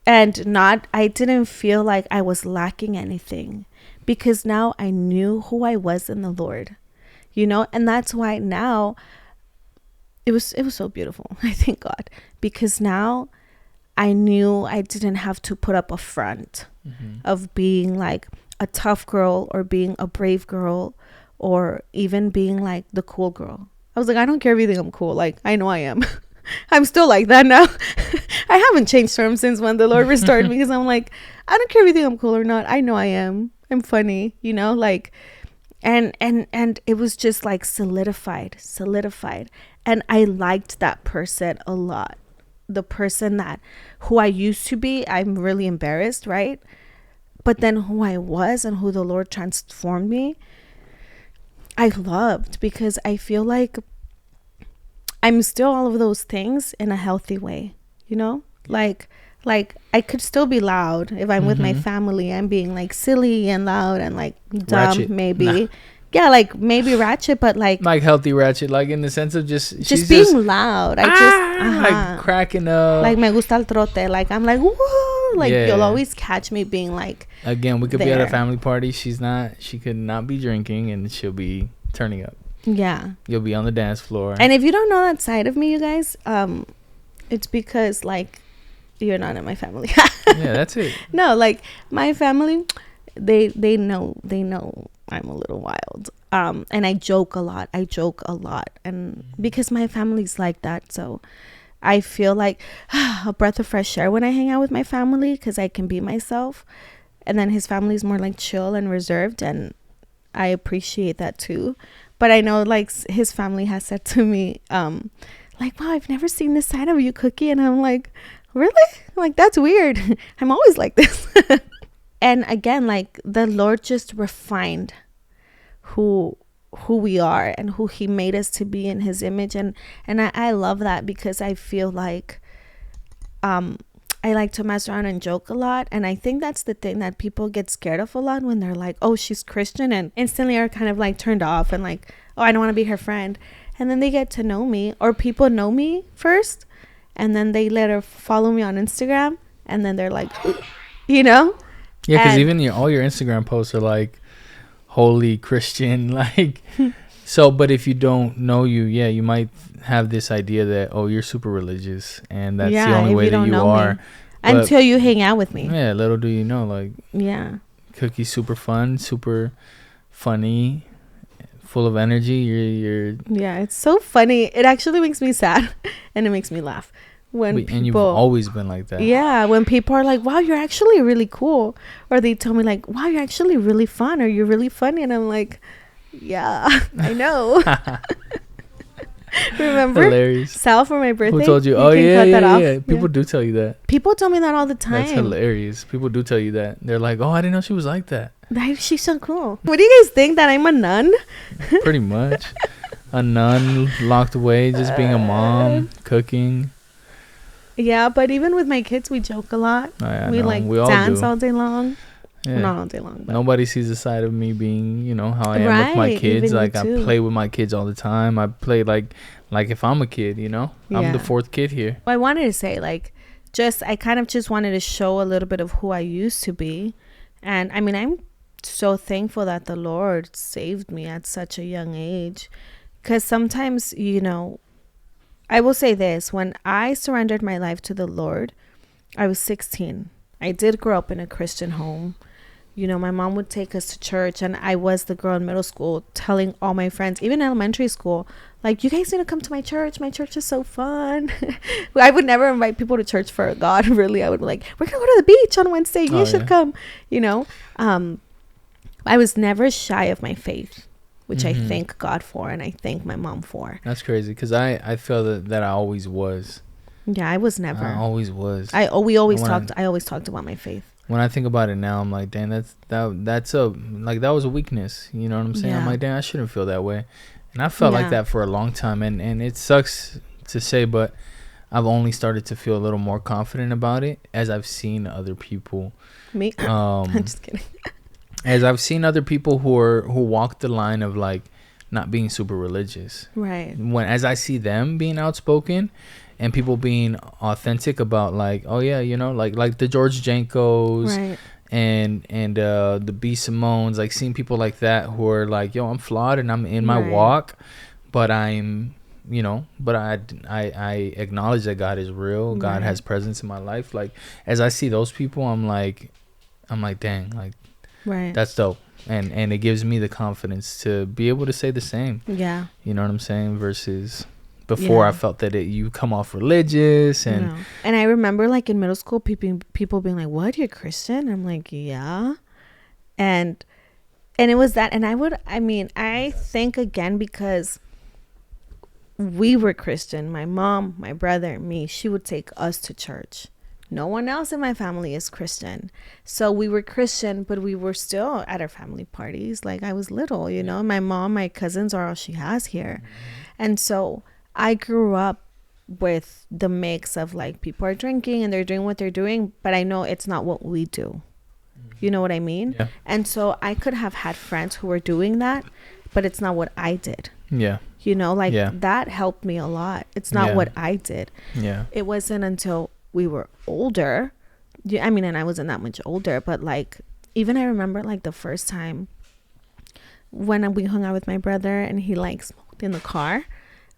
I didn't feel like I was lacking anything, because now I knew who I was in the Lord, and that's why now it was so beautiful. I thank God, because now I knew I didn't have to put up a front of being like a tough girl or being a brave girl or even being like the cool girl. I was like, I don't care if you think I'm cool. Like, I know I am. I'm still like that now. I haven't changed terms since when the Lord restored me, because I'm like, I don't care if you think I'm cool or not. I know I am. I'm funny, like, and it was just like solidified. And I liked that person a lot. The person who I used to be, I'm really embarrassed, right? But then who I was and who the Lord transformed me, I loved, because I feel like I'm still all of those things in a healthy way, like I could still be loud if I'm with my family. I'm being like silly and loud and like dumb, maybe. Yeah, like maybe ratchet, but like healthy ratchet, like in the sense of just just she's being just loud. I just like cracking up. like me gusta el trote. Like I'm like whoa. Like Yeah. you'll always catch me being like. Again, we could be at a there. family party. She could not be drinking, and she'll be turning up. Yeah. You'll be on the dance floor. And if you don't know that side of me, you guys, it's because like you're not in my family. Yeah, that's it. No, like my family, they know I'm a little wild. And I joke a lot. And because my family's like that, so I feel like a breath of fresh air when I hang out with my family because I can be myself. And then his family's more like chill and reserved, and I appreciate that too. But I know like his family has said to me, like, wow, I've never seen this side of you, Cookie. And I'm like, really? Like, that's weird. I'm always like this. And again, like the Lord just refined who we are and who he made us to be in his image. And I love that because I feel like I like to mess around and joke a lot. And I think that's the thing that people get scared of a lot when they're like, oh, she's Christian, and instantly are kind of like turned off and like, oh, I don't want to be her friend. And then they get to know me, or people know me first, and then they later follow me on Instagram, and then they're like, you know? Yeah, because even all your Instagram posts are like holy Christian, like. So, but if you don't know you, yeah, you might have this idea that, oh, you're super religious, and that's the only way that you are. Until you hang out with me. Yeah, little do you know, like, yeah, Cookie's super fun, super funny, full of energy. You're yeah, it's so funny. It actually makes me sad, and it makes me laugh when people. And you've always been like that. Yeah, when people are like, "Wow, you're actually really cool," or they tell me like, "Wow, you're actually really fun," or "You're really funny," and I'm like, yeah, I know. Remember? Hilarious. Sal for my birthday. Who told you? Oh, yeah. People do tell you that. People tell me that all the time. That's hilarious. People do tell you that. They're like, oh, I didn't know she was like that. She's so cool. What do you guys think? That I'm a nun? Pretty much. A nun locked away, just being a mom, cooking. Yeah, but even with my kids, we joke a lot. We dance all day long. Yeah. Not all day long. But. Nobody sees the side of me being, how I am with my kids. Like I play with my kids all the time. I play like if I'm a kid, I'm the fourth kid here. Well, I wanted to say I kind of just wanted to show a little bit of who I used to be. And I mean, I'm so thankful that the Lord saved me at such a young age. Because sometimes, I will say this. When I surrendered my life to the Lord, I was 16. I did grow up in a Christian home. My mom would take us to church, and I was the girl in middle school telling all my friends, even elementary school, like, you guys need to come to my church. My church is so fun. I would never invite people to church for God, really. I would be like, we're going to go to the beach on Wednesday. You should come, I was never shy of my faith, which I thank God for, and I thank my mom for. That's crazy, because I feel that I always was. Yeah, I was never. I always was. I always talked about my faith. When I think about it now, I'm like, damn, that was a weakness. You know what I'm saying? Yeah. I'm like, damn, I shouldn't feel that way. And I felt like that for a long time. And it sucks to say, but I've only started to feel a little more confident about it as I've seen other people. Me? I'm just kidding. As I've seen other people who walk the line of like not being super religious. Right. As I see them being outspoken, and people being authentic about like, oh yeah, like the George Jankos, right, and the B Simones, like seeing people like that who are like, yo, I'm flawed and I'm in my walk, but I'm, but I acknowledge that God is real. God has presence in my life. Like as I see those people, I'm like, dang, like, right, that's dope. And it gives me the confidence to be able to say the same. Yeah. You know what I'm saying? Versus before, I felt that you come off religious. And and I remember like in middle school, people being like, what, you're Christian? I'm like, yeah. And it was that. And I think again, because we were Christian, my mom, my brother, me, she would take us to church. No one else in my family is Christian. So we were Christian, but we were still at our family parties. Like I was little, my mom, my cousins are all she has here. And so I grew up with the mix of like people are drinking and they're doing what they're doing, but I know it's not what we do. You know what I mean? Yeah. And so I could have had friends who were doing that, but it's not what I did. Yeah. You know, like Yeah. that helped me a lot. It's not Yeah. what I did. Yeah. It wasn't until we were older. I mean, and I wasn't that much older, but like, even I remember like the first time when we hung out with my brother and he like smoked in the car.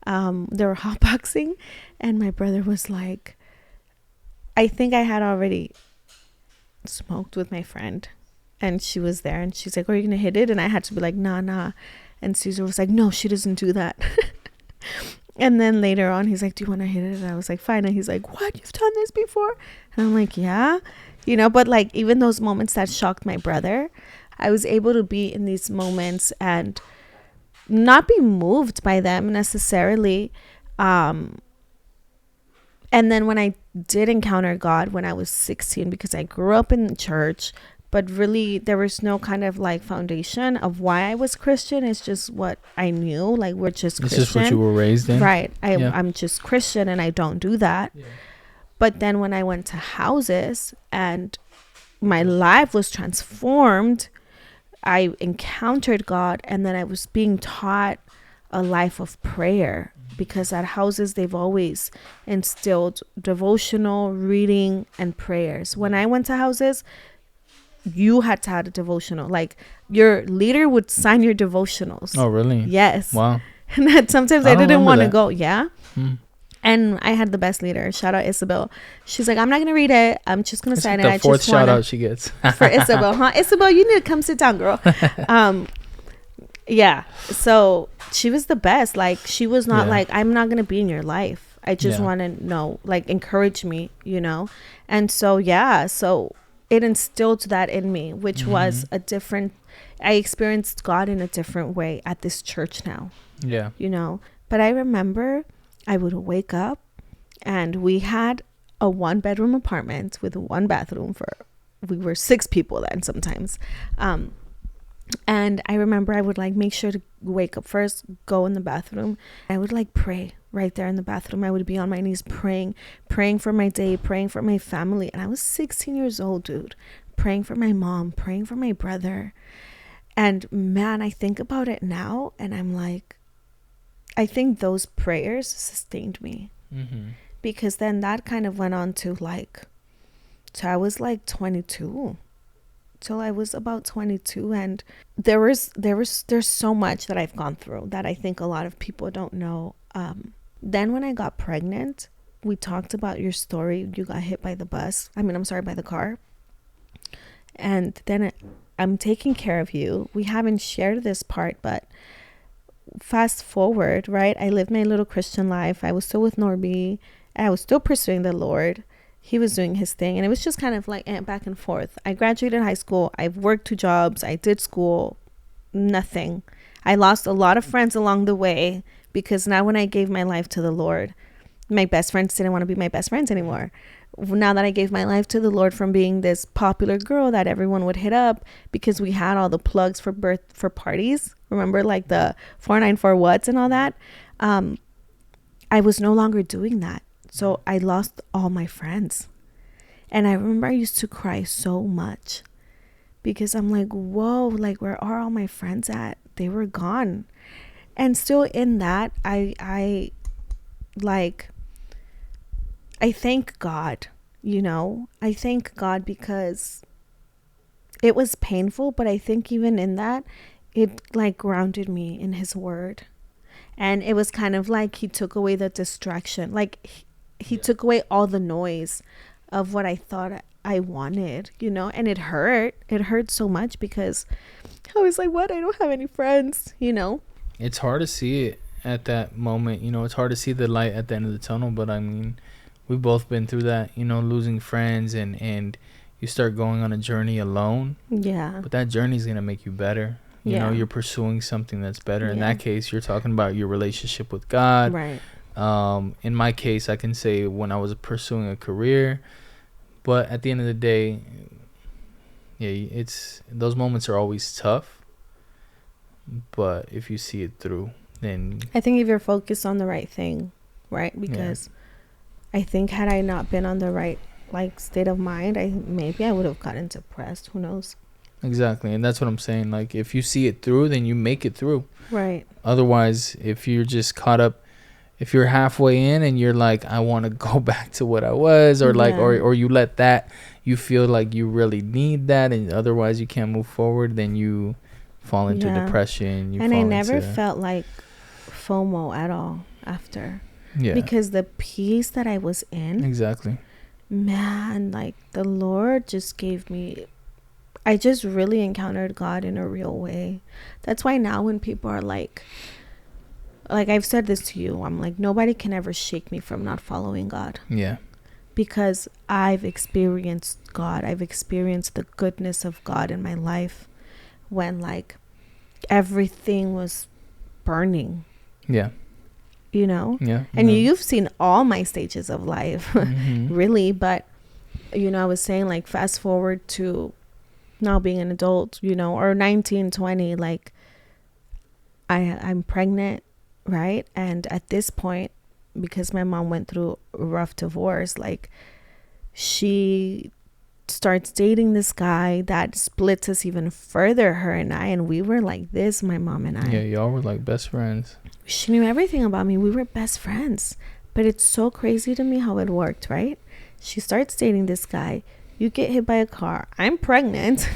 They were hotboxing, and my brother was like, I think I had already smoked with my friend, and she was there, and she's like, "Are you gonna hit it?" And I had to be like, "Nah." And Caesar was like, "No, she doesn't do that." And then later on, he's like, "Do you want to hit it?" And I was like, "Fine." And he's like, "What? You've done this before?" And I'm like, "Yeah," you know. But like, even those moments that shocked my brother, I was able to be in these moments and not be moved by them necessarily. And then when I did encounter God when I was 16, because I grew up in church, but really there was no kind of like foundation of why I was Christian. It's just what I knew. Like, we're just It's Christian. just what you were raised in. Right. Yeah. I'm just Christian and I don't do that. Yeah. But then when I went to houses and my life was transformed, I encountered God, and then I was being taught a life of prayer, because at houses they've always instilled devotional reading and prayers. When I went to houses, you had to have a devotional. Like, your leader would sign your devotionals. Oh, really? Yes. Wow. And sometimes I don't didn't remember want to that. go. Yeah. And I had the best leader. Shout out Isabel. She's like, I'm not gonna read it. I'm just gonna It's sign it. the I fourth just shout wanna out she gets. for Isabel, huh? Isabel, you need to come sit down, girl. Yeah. So she was the best. Like, she was not Yeah. like, I'm not gonna be in your life. I just Yeah. want to know, like, encourage me, you know. And so yeah, so it instilled that in me, which was a different. I experienced God in a different way at this church now, Yeah. you know. But I remember I would wake up, and we had a 1-bedroom apartment with 1 bathroom we were 6 people then sometimes. And I remember I would like make sure to wake up first, go in the bathroom. I would like pray right there in the bathroom. I would be on my knees praying for my day, praying for my family. And I was 16 years old, dude, praying for my mom, praying for my brother. And man, I think about it now and I'm like, I think those prayers sustained me, because then that kind of went on to like, so I was like 22 till I was about 22, and there's so much that I've gone through that I think a lot of people don't know. Then when I got pregnant, we talked about your story. You got hit by the bus. I mean, I'm sorry, by the car. And then I'm taking care of you. We haven't shared this part, but fast forward, right? I lived my little Christian life. I was still with Norby. I was still pursuing the Lord. He was doing his thing, and it was just kind of like back and forth. I graduated high school. I've worked 2 jobs. I did school. Nothing. I lost a lot of friends along the way, because now when I gave my life to the Lord, my best friends didn't want to be my best friends anymore. Now that I gave my life to the Lord from being this popular girl that everyone would hit up because we had all the plugs for parties. Remember, like the 494 what's and all that. I was no longer doing that. So I lost all my friends. And I remember I used to cry so much, because I'm like, whoa, like, where are all my friends at? They were gone. And still in that, I thank God, you know. I thank God because it was painful, but I think even in that, it like grounded me in his word. And it was kind of like he took away the distraction. Like he took away all the noise of what I thought I wanted, you know. And it hurt. It hurt so much, because I was like, what? I don't have any friends, you know. It's hard to see it at that moment, you know. It's hard to see the light at the end of the tunnel, but I mean, we've both been through that, you know, losing friends, and you start going on a journey alone. Yeah. But that journey is going to make you better. You know, you're pursuing something that's better. In that case, you're talking about your relationship with God. Right. In my case, I can say when I was pursuing a career, but at the end of the day, it's those moments are always tough. But if you see it through, then I think if you're focused on the right thing, right? Because I think had I not been on the right like state of mind, maybe I would have gotten depressed. Who knows? Exactly. And that's what I'm saying. Like, if you see it through, then you make it through. Right. Otherwise, if you're just caught up, if you're halfway in and you're like, I want to go back to what I was, or like, Yeah. or you let that, you feel like you really need that, and otherwise you can't move forward, then you fall into Yeah. depression. You And I fall never into, felt like FOMO at all after. yeah, Because the peace that I was in, exactly. man, like the Lord just gave me, I just really encountered God in a real way. That's why now when people are like I've said this to you, I'm like, nobody can ever shake me from not following God. Yeah, Because I've experienced God. I've experienced the goodness of God in my life when like everything was burning, yeah, you know? yeah. And no. you've seen all my stages of life, Mhm. really. But, you know, I was saying like fast forward to now being an adult, you know, or 19, 20, like I'm pregnant, right? And at this point, because my mom went through a rough divorce, like she starts dating this guy that splits us even further, her and I, and we were like this, my mom and I. Yeah, y'all were like best friends. She knew everything about me. We were best friends. But it's so crazy to me how it worked, right? She starts dating this guy. You get hit by a car. I'm pregnant.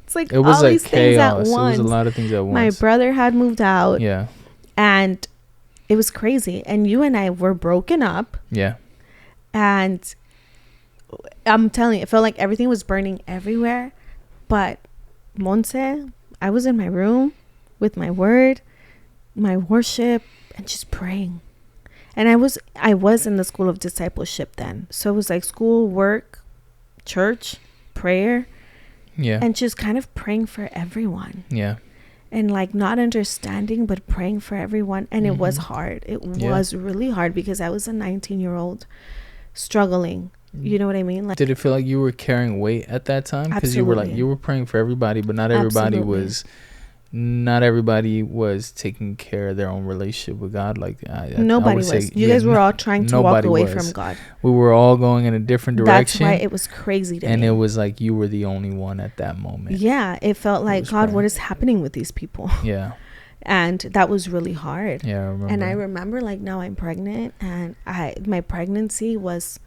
It's like It was all like these things at chaos. It once. was a lot of things at My once. brother had moved out. Yeah, And it was crazy. And you and I were broken up. yeah, And I'm telling you, it felt like everything was burning everywhere. But Monse, I was in my room with my word, my worship, and just praying. And I was in the school of discipleship then. So it was like school, work, church, prayer, yeah, and just kind of praying for everyone. yeah. And like not understanding, but praying for everyone. And it was hard. It was really hard because I was a 19-year-old struggling. You know what I mean? Like, Did it feel like you were carrying weight at that time? Because you were like, absolutely. you were praying for everybody, but not everybody Absolutely. was taking care of their own relationship with God. Like I Nobody would say, was. You guys were all trying to walk nobody away was. from God. We were all going in a different That's direction. why it was crazy to and me. it was like you were the only one at that moment. Yeah, it felt like, was God, praying. what is happening with these people? Yeah, And that was really hard. yeah, I remember. And I remember like now I'm pregnant, and my pregnancy was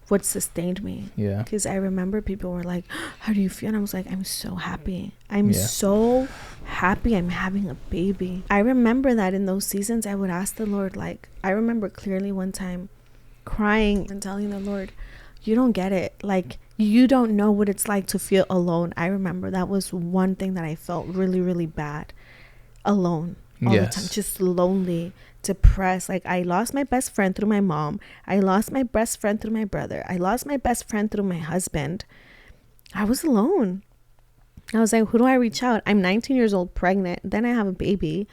what sustained me. Yeah, Because I remember people were like, how do you feel? And I was like, I'm so happy. I'm Yeah. so happy I'm having a baby. I remember that in those seasons I would ask the Lord, like, I remember clearly one time crying and telling the Lord, you don't get it. Like, you don't know what it's like to feel alone. I remember that was one thing that I felt really, really bad. Alone all the time, just lonely, depressed. Like, I lost my best friend through my mom. I lost my best friend through my brother. I lost my best friend through my husband. I was alone. I was like, who do I reach out? I'm 19 years old, pregnant. Then I have a baby.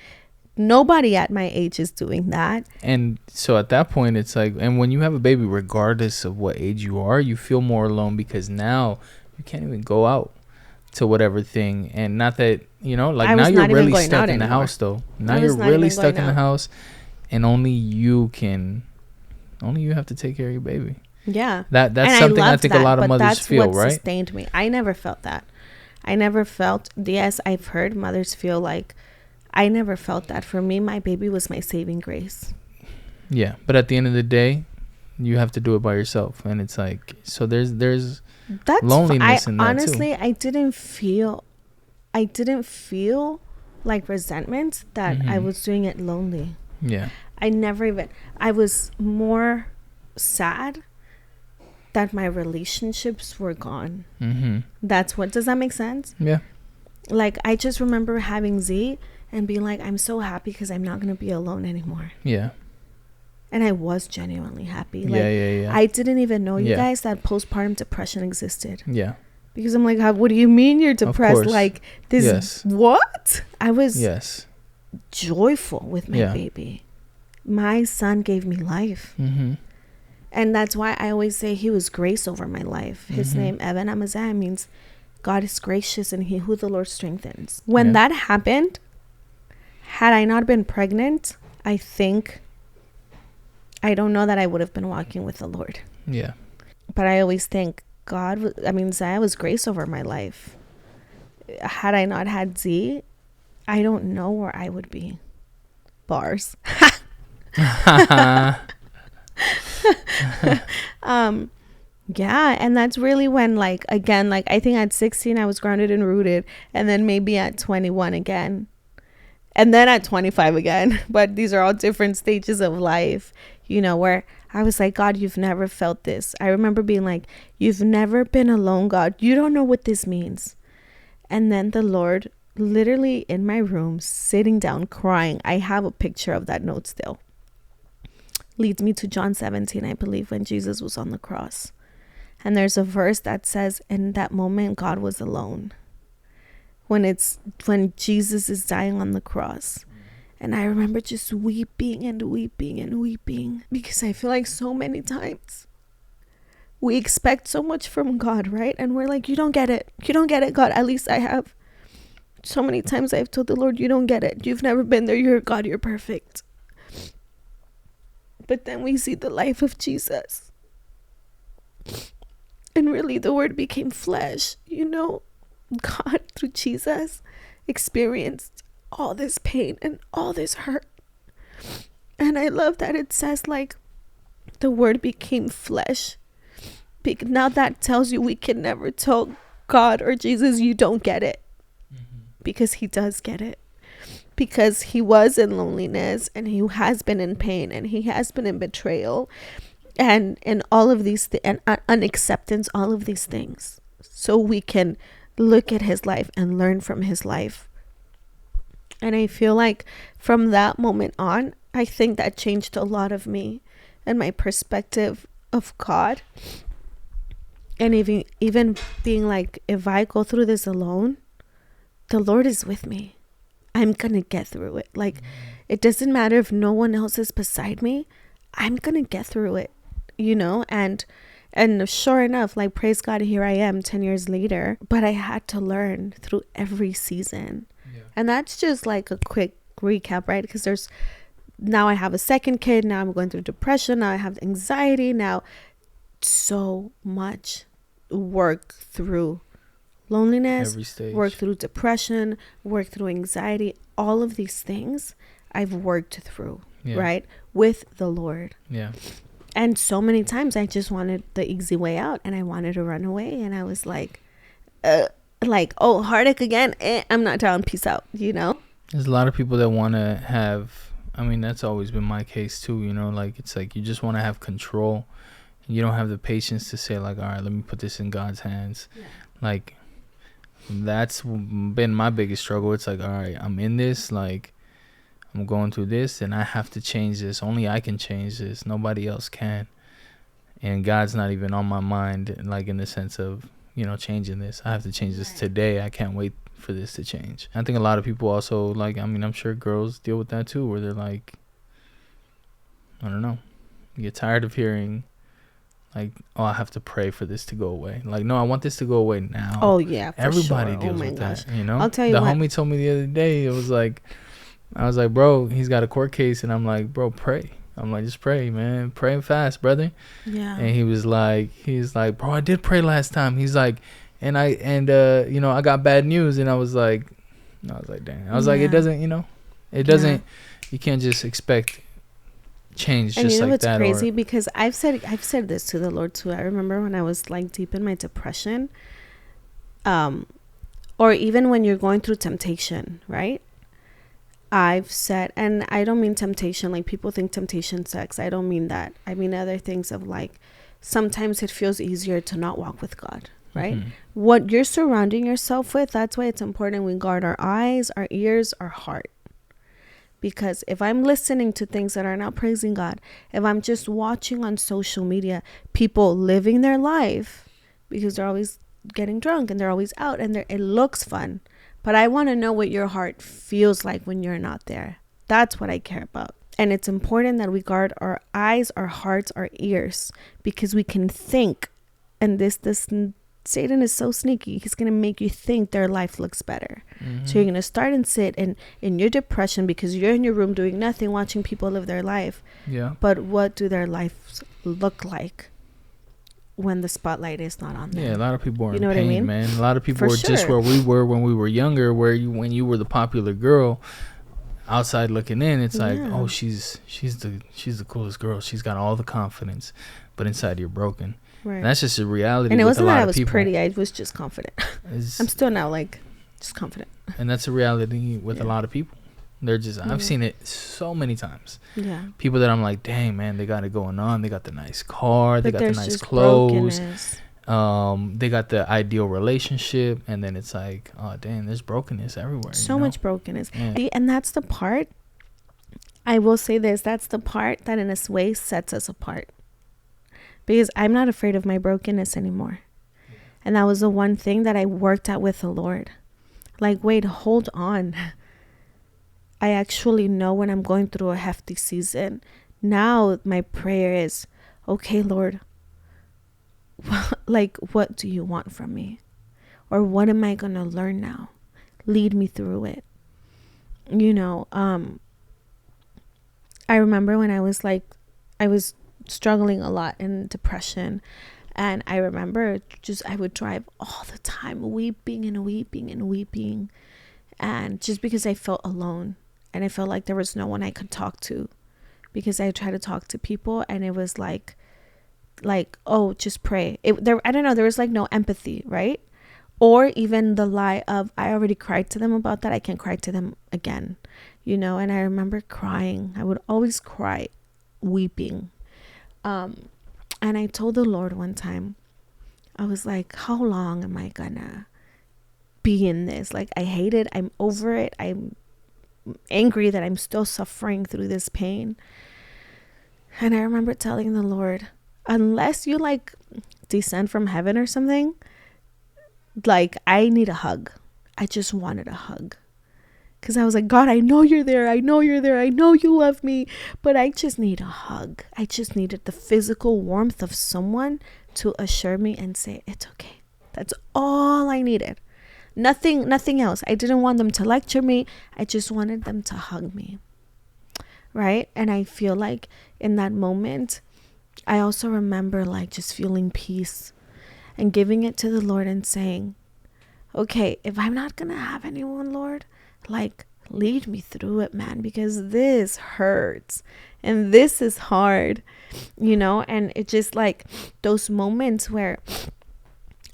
Nobody at my age is doing that. And so at that point, it's like, and when you have a baby, regardless of what age you are, you feel more alone because now you can't even go out to whatever thing. And not that, you know, like I now was you're not even really going stuck out in the anymore. house though. Now I was you're not really even stuck going in the out. house, and only you have to take care of your baby. Yeah. That's And something I loved think that, a lot of but mothers that's feel, what right? sustained me. I never felt that. I never felt, yes, I've heard mothers feel like, I never felt that. For me, my baby was my saving grace. Yeah, but at the end of the day, you have to do it by yourself, and it's like, so there's That's loneliness in that honestly, too. I didn't feel like resentment that I Mhm. was doing it lonely. Yeah, I was more sad that my relationships were gone. Does that make sense? yeah, Like, I just remember having Z and being like, I'm so happy because I'm not going to be alone anymore. yeah, And I was genuinely happy. Like, yeah. I didn't even know, you Yeah. guys, that postpartum depression existed. Yeah, Because I'm like, what do you mean you're depressed? course. Like, this, Yes. what? I was yes, joyful with my Yeah. baby. My son gave me life. And that's why I always say he was grace over my life. His name, Evan Amazah, means God is gracious and he who the Lord strengthens. When Yeah. that happened, had I not been pregnant, I don't know that I would have been walking with the Lord. yeah, But I always think Zion was grace over my life. Had I not had Z, I don't know where I would be. Bars. Yeah, and that's really when, like, again, like, I think at 16 I was grounded and rooted, and then maybe at 21 again, and then at 25 again. But these are all different stages of life, where I was like, God, you've never felt this. I remember being like, you've never been alone, God. You don't know what this means. And then the Lord, literally in my room, sitting down, crying. I have a picture of that note still. Leads me to John 17, I believe, when Jesus was on the cross. And there's a verse that says, in that moment, God was alone. When Jesus is dying on the cross. And I remember just weeping and weeping and weeping, because I feel like so many times we expect so much from God, right? And we're like, you don't get it. You don't get it, God. At least I have. So many times I've told the Lord, you don't get it. You've never been there. You're God. You're perfect. But then we see the life of Jesus. And really the word became flesh. God through Jesus experienced all this pain and all this hurt. And I love that it says, like, the word became flesh. Now that tells you we can never tell God or Jesus, you don't get it. Because he does get it. Because he was in loneliness, and he has been in pain, and he has been in betrayal, and all of these and unacceptance, all of these things, so we can look at his life and learn from his life. And I feel like from that moment on, I think that changed a lot of me and my perspective of God. And even being like, if I go through this alone, the Lord is with me. I'm gonna get through it. Like, it doesn't matter if no one else is beside me. I'm gonna get through it, and sure enough, like, praise God, here I am 10 years later. But I had to learn through every season. And that's just like a quick recap, right? Because now I have a second kid. Now I'm going through depression. Now I have anxiety. Now so much work through loneliness, work through depression, work through anxiety. All of these things I've worked through, right? With the Lord. Yeah. And so many times I just wanted the easy way out, and I wanted to run away. And I was like, oh, heartache again. I'm not down. Peace out. There's a lot of people that want to have, I mean, that's always been my case too, like, it's like you just want to have control. You don't have the patience to say, like, all right, let me put this in God's hands. Yeah. Like, that's been my biggest struggle. It's like, all right, I'm in this, like, I'm going through this, and I have to change this. Only I can change this. Nobody else can. And God's not even on my mind, like, in the sense of, changing this. I have to change this today. I can't wait for this to change. I think a lot of people also, like, I mean, I'm sure girls deal with that too, where they're like, I don't know, you get tired of hearing, like, oh, I have to pray for this to go away. Like, no, I want this to go away now. Oh, yeah, for everybody sure. deals with gosh. that, I'll tell you the homie told me the other day, it was like, I was like, bro, he's got a court case, and I'm like, bro, pray. I'm like, just pray, man. Pray and fast, brother. Yeah. And he was like, bro, I did pray last time. He's like, I got bad news. And I was like, dang. I was like, it doesn't, you can't just expect change just like that. And it's crazy, because I've said this to the Lord too. I remember when I was, like, deep in my depression, or even when you're going through temptation, right? I've said, and I don't mean temptation like people think temptation sex. I don't mean that. I mean other things of, like, sometimes it feels easier to not walk with God, right? Mm-hmm. What you're surrounding yourself with, that's why it's important we guard our eyes, our ears, our heart. Because if I'm listening to things that are not praising God, if I'm just watching on social media people living their life because they're always getting drunk and they're always out and it looks fun, but I want to know what your heart feels like when you're not there. That's what I care about. And it's important that we guard our eyes, our hearts, our ears, because we can think. And this Satan is so sneaky. He's going to make you think their life looks better. Mm-hmm. So you're going to start and sit in your depression because you're in your room doing nothing, watching people live their life. Yeah. But what do their lives look like? when the spotlight is not on them. Yeah, a lot of people are You know in what I pain, mean? man. A lot of people For are just sure. where we were when we were younger, where when you were the popular girl, outside looking in, it's like, Yeah. oh, she's the coolest girl. She's got all the confidence, but inside you're broken. Right. And that's just a reality And it with a wasn't that lot I of was people. pretty. I was just confident. It's- I'm still now like just confident. and that's a reality with a Yeah. lot of people. They're just, Yeah. I've seen it so many times. Yeah. People that I'm like, dang, man, they got it going on. They got the nice car. They But got the there's nice just clothes. brokenness. They got the ideal relationship. And then it's like, oh, dang, there's brokenness everywhere. So you know? much brokenness. Yeah. And that's the part, I will say this, that's the part that in a way sets us apart. Because I'm not afraid of my brokenness anymore. And that was the one thing that I worked out with the Lord. Like, wait, hold on. I actually know when I'm going through a hefty season. Now my prayer is, okay, Lord, like, what do you want from me? Or what am I going to learn now? Lead me through it. You know, I remember when I was struggling a lot in depression. And I remember I would drive all the time weeping and weeping and weeping. And just because I felt alone and I felt like there was no one I could talk to, because I tried to talk to people and it was like, oh, just pray. I don't know. There was like no empathy, right? Or even the lie of, I already cried to them about that. I can't cry to them again, you know? And I remember crying. I would always cry, weeping. And I told the Lord one time, I was like, how long am I gonna be in this? Like, I hate it. I'm over it. I'm angry that I'm still suffering through this pain. And I remember telling the Lord, unless you like descend from heaven or something, like, I need a hug. I just wanted a hug. Because I was like, God, I know you're there. I know you're there. I know you love me. But I just need a hug. I just needed the physical warmth of someone to assure me and say, it's okay. That's all I needed. Nothing else. I didn't want them to lecture me. I just wanted them to hug me. Right? And I feel like in that moment, I also remember like just feeling peace and giving it to the Lord and saying, okay, if I'm not going to have anyone, Lord, like, lead me through it, man, because this hurts and this is hard, you know? And it just like those moments where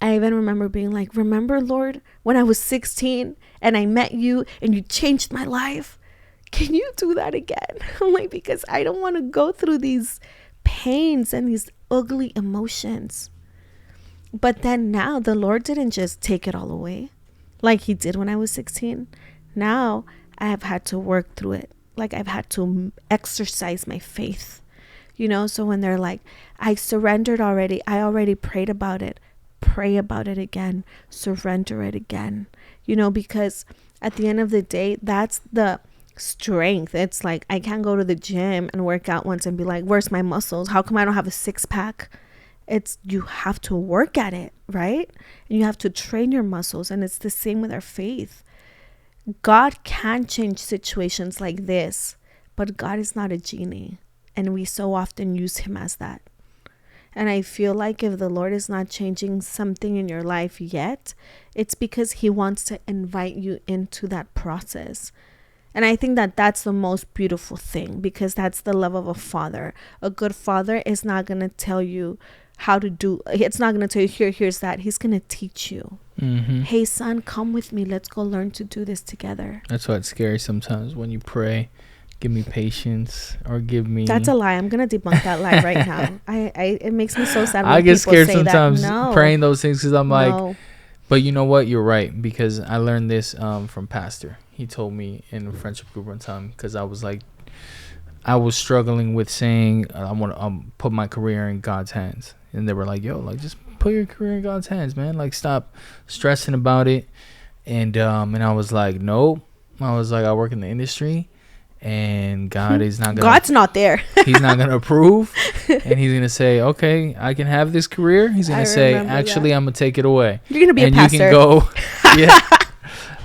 I even remember being like, remember, Lord, when I was 16 and I met you and you changed my life? Can you do that again? I'm like, because I don't want to go through these pains and these ugly emotions. But then now the Lord didn't just take it all away like he did when I was 16. Now I have had to work through it. Like, I've had to exercise my faith, you know? So when they're like, I surrendered already, I already prayed about it, pray about it again, surrender it again, you know, because at the end of the day, that's the strength. It's like, I can't go to the gym and work out once and be like, where's my muscles? How come I don't have a six-pack? It's, you have to work at it, right? And you have to train your muscles. And it's the same with our faith. God can change situations like this, but God is not a genie. And we so often use him as that. And I feel like if the Lord is not changing something in your life yet, it's because he wants to invite you into that process. And I think that that's the most beautiful thing, because that's the love of a father. A good father is not going to tell you how to do. It's not going to tell you, here's that. He's going to teach you. Mm-hmm. Hey, son, come with me. Let's go learn to do this together. That's why it's scary sometimes when you pray, give me patience, or give me... That's a lie. I'm going to debunk that lie right now. It makes me so sad when I get people scared say sometimes that. No, praying those things because I'm like... no. But you know what? You're right, because I learned this from Pastor. He told me in a friendship group one time, because I was like, I was struggling with saying I want to put my career in God's hands, and they were like, "Yo, like, just put your career in God's hands, man. Like, stop stressing about it." And I was like, "Nope." I was like, "I work in the industry, and God is not gonna. God's not there. He's not gonna approve, and he's gonna say, okay, I can have this career. He's gonna say, actually, I'm gonna take it away. You're gonna be and a pastor. You can go, yeah."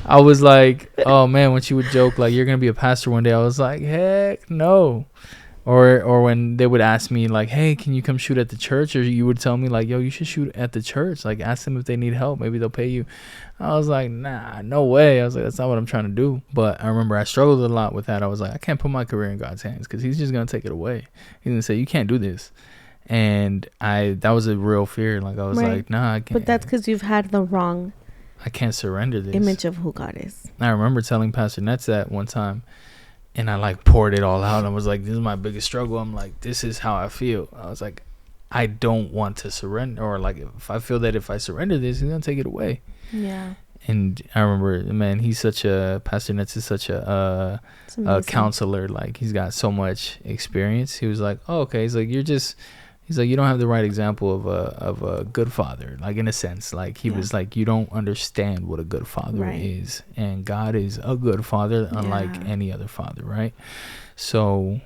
I was like, oh man, when she would joke like, you're gonna be a pastor one day, I was like, heck no. Or when they would ask me like, hey, can you come shoot at the church? Or you would tell me like, yo, you should shoot at the church. Like, ask them if they need help. Maybe they'll pay you. I was like, nah, no way. I was like, that's not what I'm trying to do. But I remember I struggled a lot with that. I was like, I can't put my career in God's hands because he's just going to take it away. He's going to say, you can't do this. And that was a real fear. Like, I was like, nah, I can't. But that's because you've had the wrong I can't surrender this image of who God is. I remember telling Pastor Nets that one time. And I like poured it all out. I was like, this is my biggest struggle. I'm like, this is how I feel. I was like, I don't want to surrender. Or like, if I feel that if I surrender this, he's going to take it away. Yeah. And I remember, man, Pastor Nets is such a counselor. Like, he's got so much experience. He was like, oh, okay. He's like, he's like, you don't have the right example of a good father, like, in a sense. Like, he was like, you don't understand what a good father is. And God is a good father, unlike any other father, right? So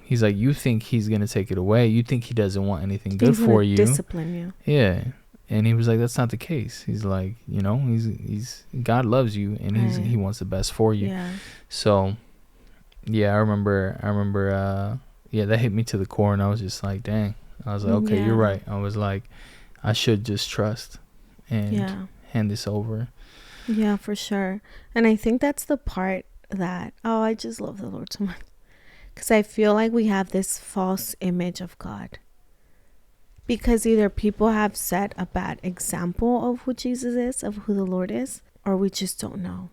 he's like, you think he's going to take it away. You think he doesn't want anything good for you. Discipline you. Yeah. And he was like, that's not the case. He's like, you know, he's God loves you, and he wants the best for you. Yeah. So, yeah, I remember, that hit me to the core, and I was just like, dang. I was like, okay, you're right. I was like, I should just trust and hand this over. Yeah, for sure. And I think that's the part that, I just love the Lord so much. Because I feel like we have this false image of God. Because either people have set a bad example of who Jesus is, of who the Lord is, or we just don't know.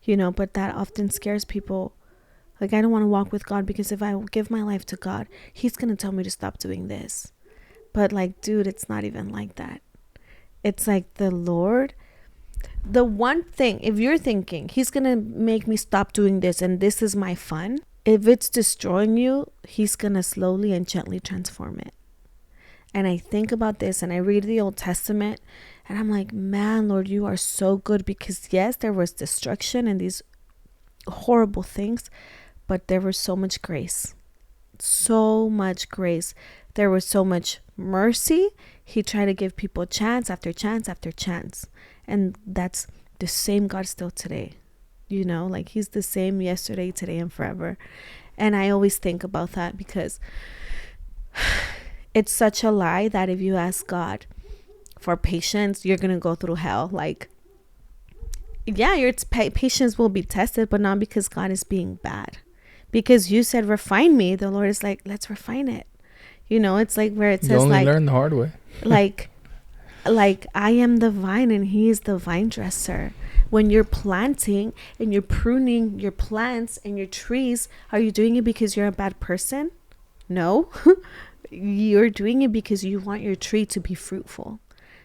You know, but that often scares people. Like, I don't want to walk with God because if I give my life to God, he's going to tell me to stop doing this. But like, dude, it's not even like that. It's like the Lord. The one thing, if you're thinking he's going to make me stop doing this and this is my fun, if it's destroying you, he's going to slowly and gently transform it. And I think about this and I read the Old Testament and I'm like, man, Lord, you are so good, because yes, there was destruction and these horrible things, but there was so much grace. So much grace. There was so much mercy. He tried to give people chance after chance after chance. And that's the same God still today. You know, like he's the same yesterday, today, and forever. And I always think about that because it's such a lie that if you ask God for patience, you're going to go through hell. Like, yeah, your patience will be tested, but not because God is being bad. Because you said, refine me. The Lord is like, let's refine it. You know, it's like where it says, you only like, learn the hard way. like I am the vine and he is the vine dresser. When you're planting and you're pruning your plants and your trees, are you doing it because you're a bad person? No. You're doing it because you want your tree to be fruitful.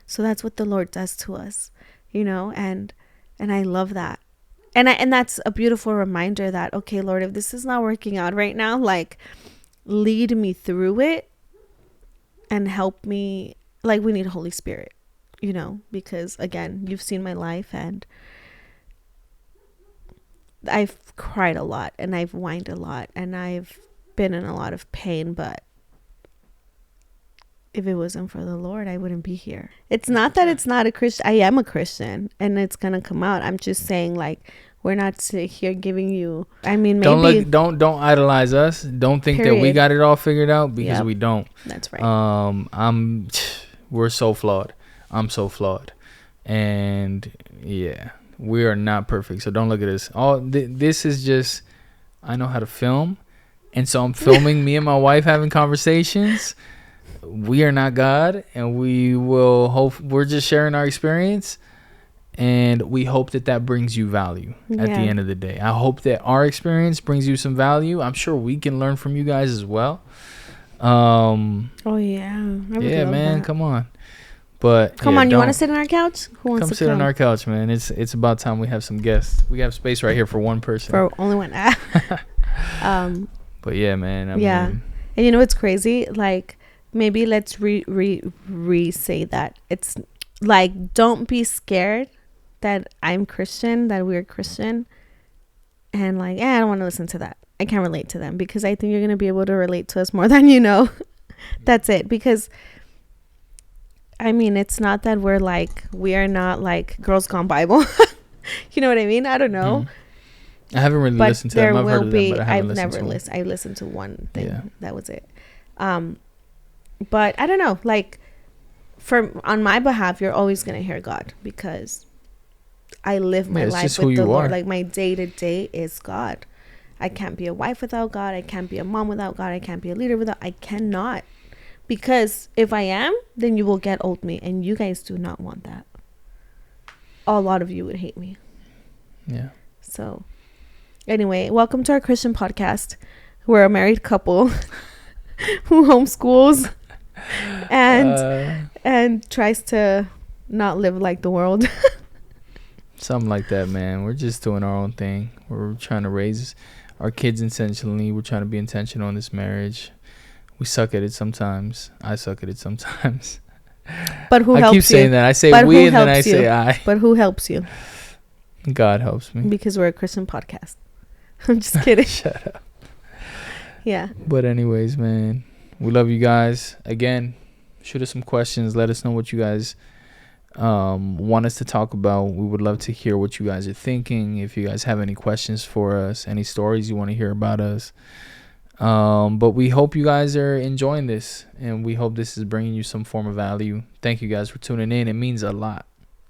So that's what the Lord does to us, you know, and I love that. And that's a beautiful reminder that, okay, Lord, if this is not working out right now, like, lead me through it and help me. Like, we need Holy Spirit, you know, because again, you've seen my life and I've cried a lot and I've whined a lot and I've been in a lot of pain, but if it wasn't for the Lord, I wouldn't be here. It's not that it's not a Christian. I am a Christian and it's going to come out. I'm just saying, like, we're not here giving you, I mean, maybe. Don't idolize us. Don't think that we got it all figured out, because we don't. That's right. We're so flawed. I'm so flawed. And yeah, we are not perfect. So don't look at us. This is just, I know how to film. And so I'm filming me and my wife having conversations. We are not God, and we will hope. We're just sharing our experience, and we hope that brings you value at the end of the day. I hope that our experience brings you some value. I'm sure we can learn from you guys as well. Oh yeah, yeah, man, come on. But come on, you want to sit on our couch? Who wants to sit on our couch, man? It's about time we have some guests. We have space right here for one person. For only one. But yeah, man. I mean, and you know what's crazy? Like, maybe let's say that. It's like, don't be scared that I'm Christian, that we're Christian, and like, I don't want to listen to that. I can't relate to them, because I think you're going to be able to relate to us more than you know. That's it. Because I mean, it's not that we are not like Girls Gone Bible. You know what I mean? I don't know. I haven't really But listened to there them. I've heard will of them, be. but I haven't I've listened never to them. listened. I listened to one thing. Yeah. That was it. But I don't know. Like, on my behalf, you're always gonna hear God, because I live my Yeah, it's life just who with the you Lord. are. Like, my day to day is God. I can't be a wife without God. I can't be a mom without God. I can't be a leader without. I cannot, because if I am, then you will get old me, and you guys do not want that. A lot of you would hate me. Yeah. So, anyway, welcome to our Christian podcast. We're a married couple who homeschools and tries to not live like the world. Something like that, man. We're just doing our own thing. We're trying to raise our kids intentionally. We're trying to be intentional in this marriage. We suck at it sometimes. I suck at it sometimes. But who I helps keep saying that. I say But we, who and then I helps you? say I. But who helps you? God helps me. Because we're a Christian podcast. I'm just kidding. Shut up. Yeah. But anyways, man, we love you guys. Again, shoot us some questions. Let us know what you guys want us to talk about. We would love to hear what you guys are thinking. If you guys have any questions for us, any stories you want to hear about us. But we hope you guys are enjoying this, and we hope this is bringing you some form of value. Thank you guys for tuning in. It means a lot.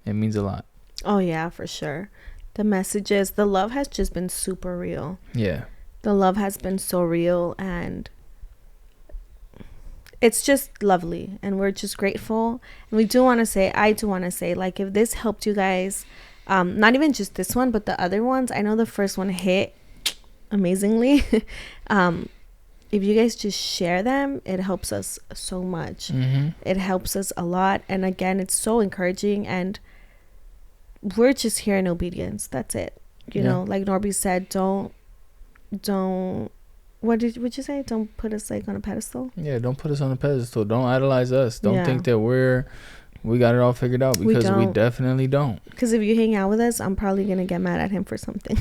It means a lot. Oh, yeah, for sure. The messages, the love has just been super real. Yeah. The love has been so real, and it's just lovely, and we're just grateful. And we do want to say, I do want to say, like, if this helped you guys, not even just this one, but the other ones, I know the first one hit amazingly. If you guys just share them, it helps us so much. Mm-hmm. It helps us a lot. And again, it's so encouraging, and we're just here in obedience. That's it. You know, like Norby said, don't would you say? Don't put us like on a pedestal. Yeah, don't put us on a pedestal. Don't idolize us. Don't think that we got it all figured out, because we definitely don't. Because if you hang out with us, I'm probably gonna get mad at him for something.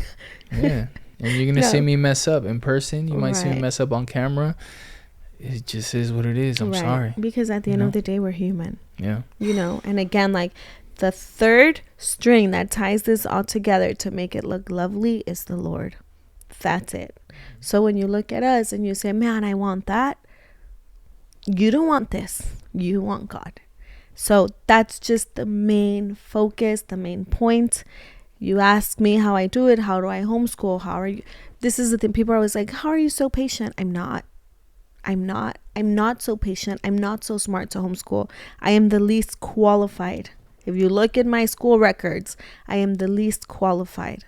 Yeah. And you're gonna see me mess up in person. You might see me mess up on camera. It just is what it is. I'm sorry. Because at the end of the day, we're human. Yeah. You know, and again, like, the third string that ties this all together to make it look lovely is the Lord. That's it. So when you look at us and you say, man, I want that, you don't want this. You want God. So that's just the main focus, the main point. You ask me how I do it. How do I homeschool? How are you? This is the thing. People are always like, how are you so patient? I'm not so patient. I'm not so smart to homeschool. I am the least qualified. If you look at my school records, I am the least qualified.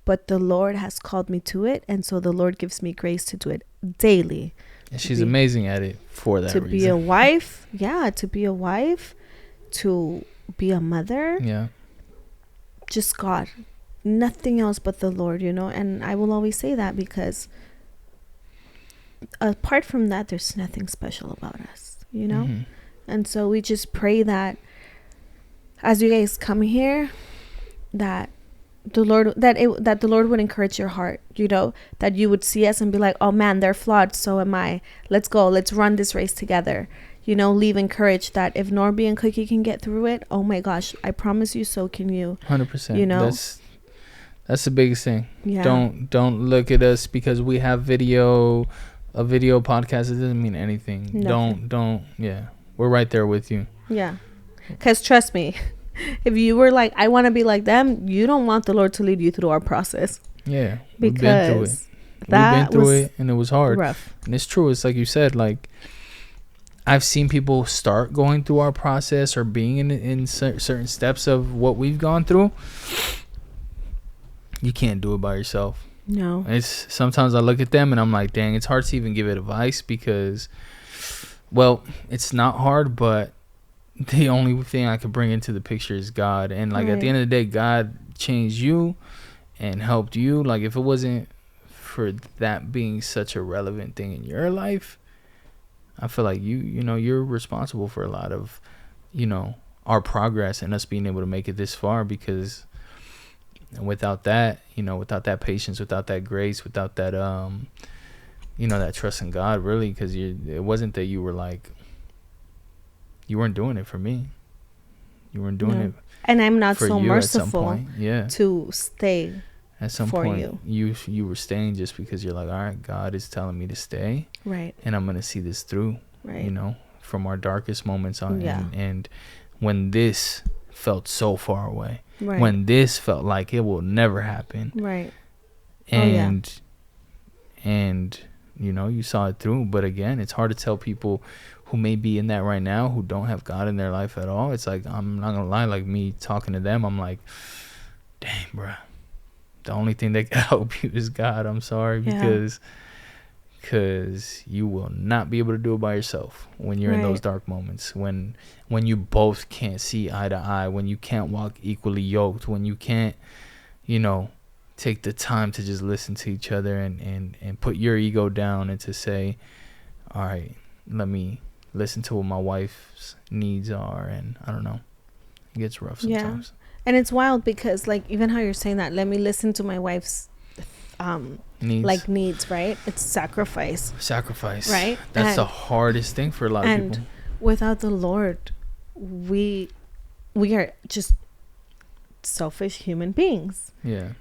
But the Lord has called me to it. And so the Lord gives me grace to do it daily. And she's amazing at it for that reason. To be a wife. Yeah, to be a wife. To be a mother. Yeah. Just God. Nothing else but the Lord, you know. And I will always say that, because apart from that, there's nothing special about us, you know. Mm-hmm. And so we just pray that as you guys come here, that the Lord would encourage your heart, you know, that you would see us and be like, oh man, they're flawed, so am I. Let's go, let's run this race together. You know, leave encouraged that if Norby and Cookie can get through it, oh my gosh, I promise you, so can you. 100%. You know, that's the biggest thing. Yeah. Don't look at us because we have a video podcast. It doesn't mean anything. Nothing. Don't. Yeah, we're right there with you. Yeah, because trust me, if you were like, I want to be like them, you don't want the Lord to lead you through our process. Yeah, we've been through it. We've been through it, and it was hard. Rough. And it's true. It's like you said. Like, I've seen people start going through our process or being in certain steps of what we've gone through. You can't do it by yourself. No. It's sometimes I look at them and I'm like, dang, it's hard to even give it advice because, well, it's not hard, but the only thing I could bring into the picture is God. And like, at the end of the day, God changed you and helped you. Like, if it wasn't for that being such a relevant thing in your life, I feel like you're responsible for a lot of, our progress and us being able to make it this far, because without that, without that patience, without that grace, without that, that trust in God, really, because it wasn't that you were like, you weren't doing it for me. You weren't doing it. And I'm not for so you merciful at some point. Yeah. to stay At some for point, you were staying just because you're like, all right, God is telling me to stay, right, and I'm gonna see this through. right. You know, from our darkest moments on, Yeah. and when this felt so far away, Right. when this felt like it will never happen, Right. and and you know, you saw it through. But again, it's hard to tell people who may be in that right now, who don't have God in their life at all. It's like, I'm not gonna lie, like me talking to them, I'm like, dang, bruh, the only thing that can help you is God. I'm sorry, because you will not be able to do it by yourself when you're in those dark moments, when you both can't see eye to eye, when you can't walk equally yoked, when you can't, you know, take the time to just listen to each other and put your ego down and to say, all right, let me listen to what my wife's needs are. And I don't know, it gets rough sometimes. And it's wild because, like, even how you're saying that, let me listen to my wife's needs, right? It's sacrifice, right? That's the hardest thing for a lot of people. And without the Lord, we are just selfish human beings.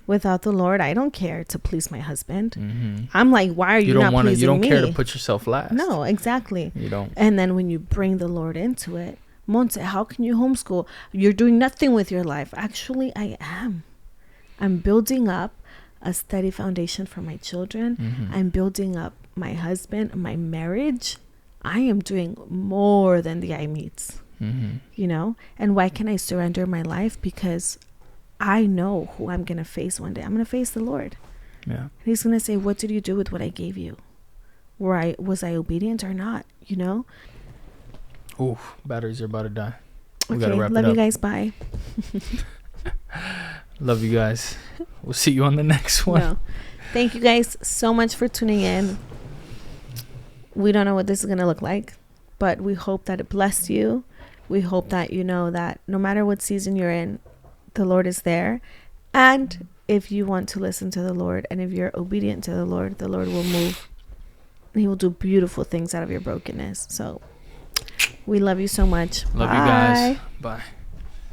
Without the Lord, I don't care to please my husband. I'm like, why are you not pleasing me? You don't care to put yourself last. No, exactly. You don't. And then when you bring the Lord into it, Monse, how can you homeschool? You're doing nothing with your life. Actually, I am. I'm building up a steady foundation for my children. I'm building up my husband, my marriage. I am doing more than the eye meets. You know? And why can I surrender my life? Because I know who I'm going to face one day. I'm going to face the Lord. And he's going to say, what did you do with what I gave you? Was I obedient or not? You know? Oof, batteries are about to die. We Okay, gotta wrap it up. love you guys. Bye. Love you guys. We'll see you on the next one. No. Thank you guys so much for tuning in. We don't know what this is going to look like, but we hope that it blessed you. We hope that you know that no matter what season you're in, the Lord is there. And if you want to listen to the Lord and if you're obedient to the Lord will move. And he will do beautiful things out of your brokenness. So we love you so much. Love you guys. Bye.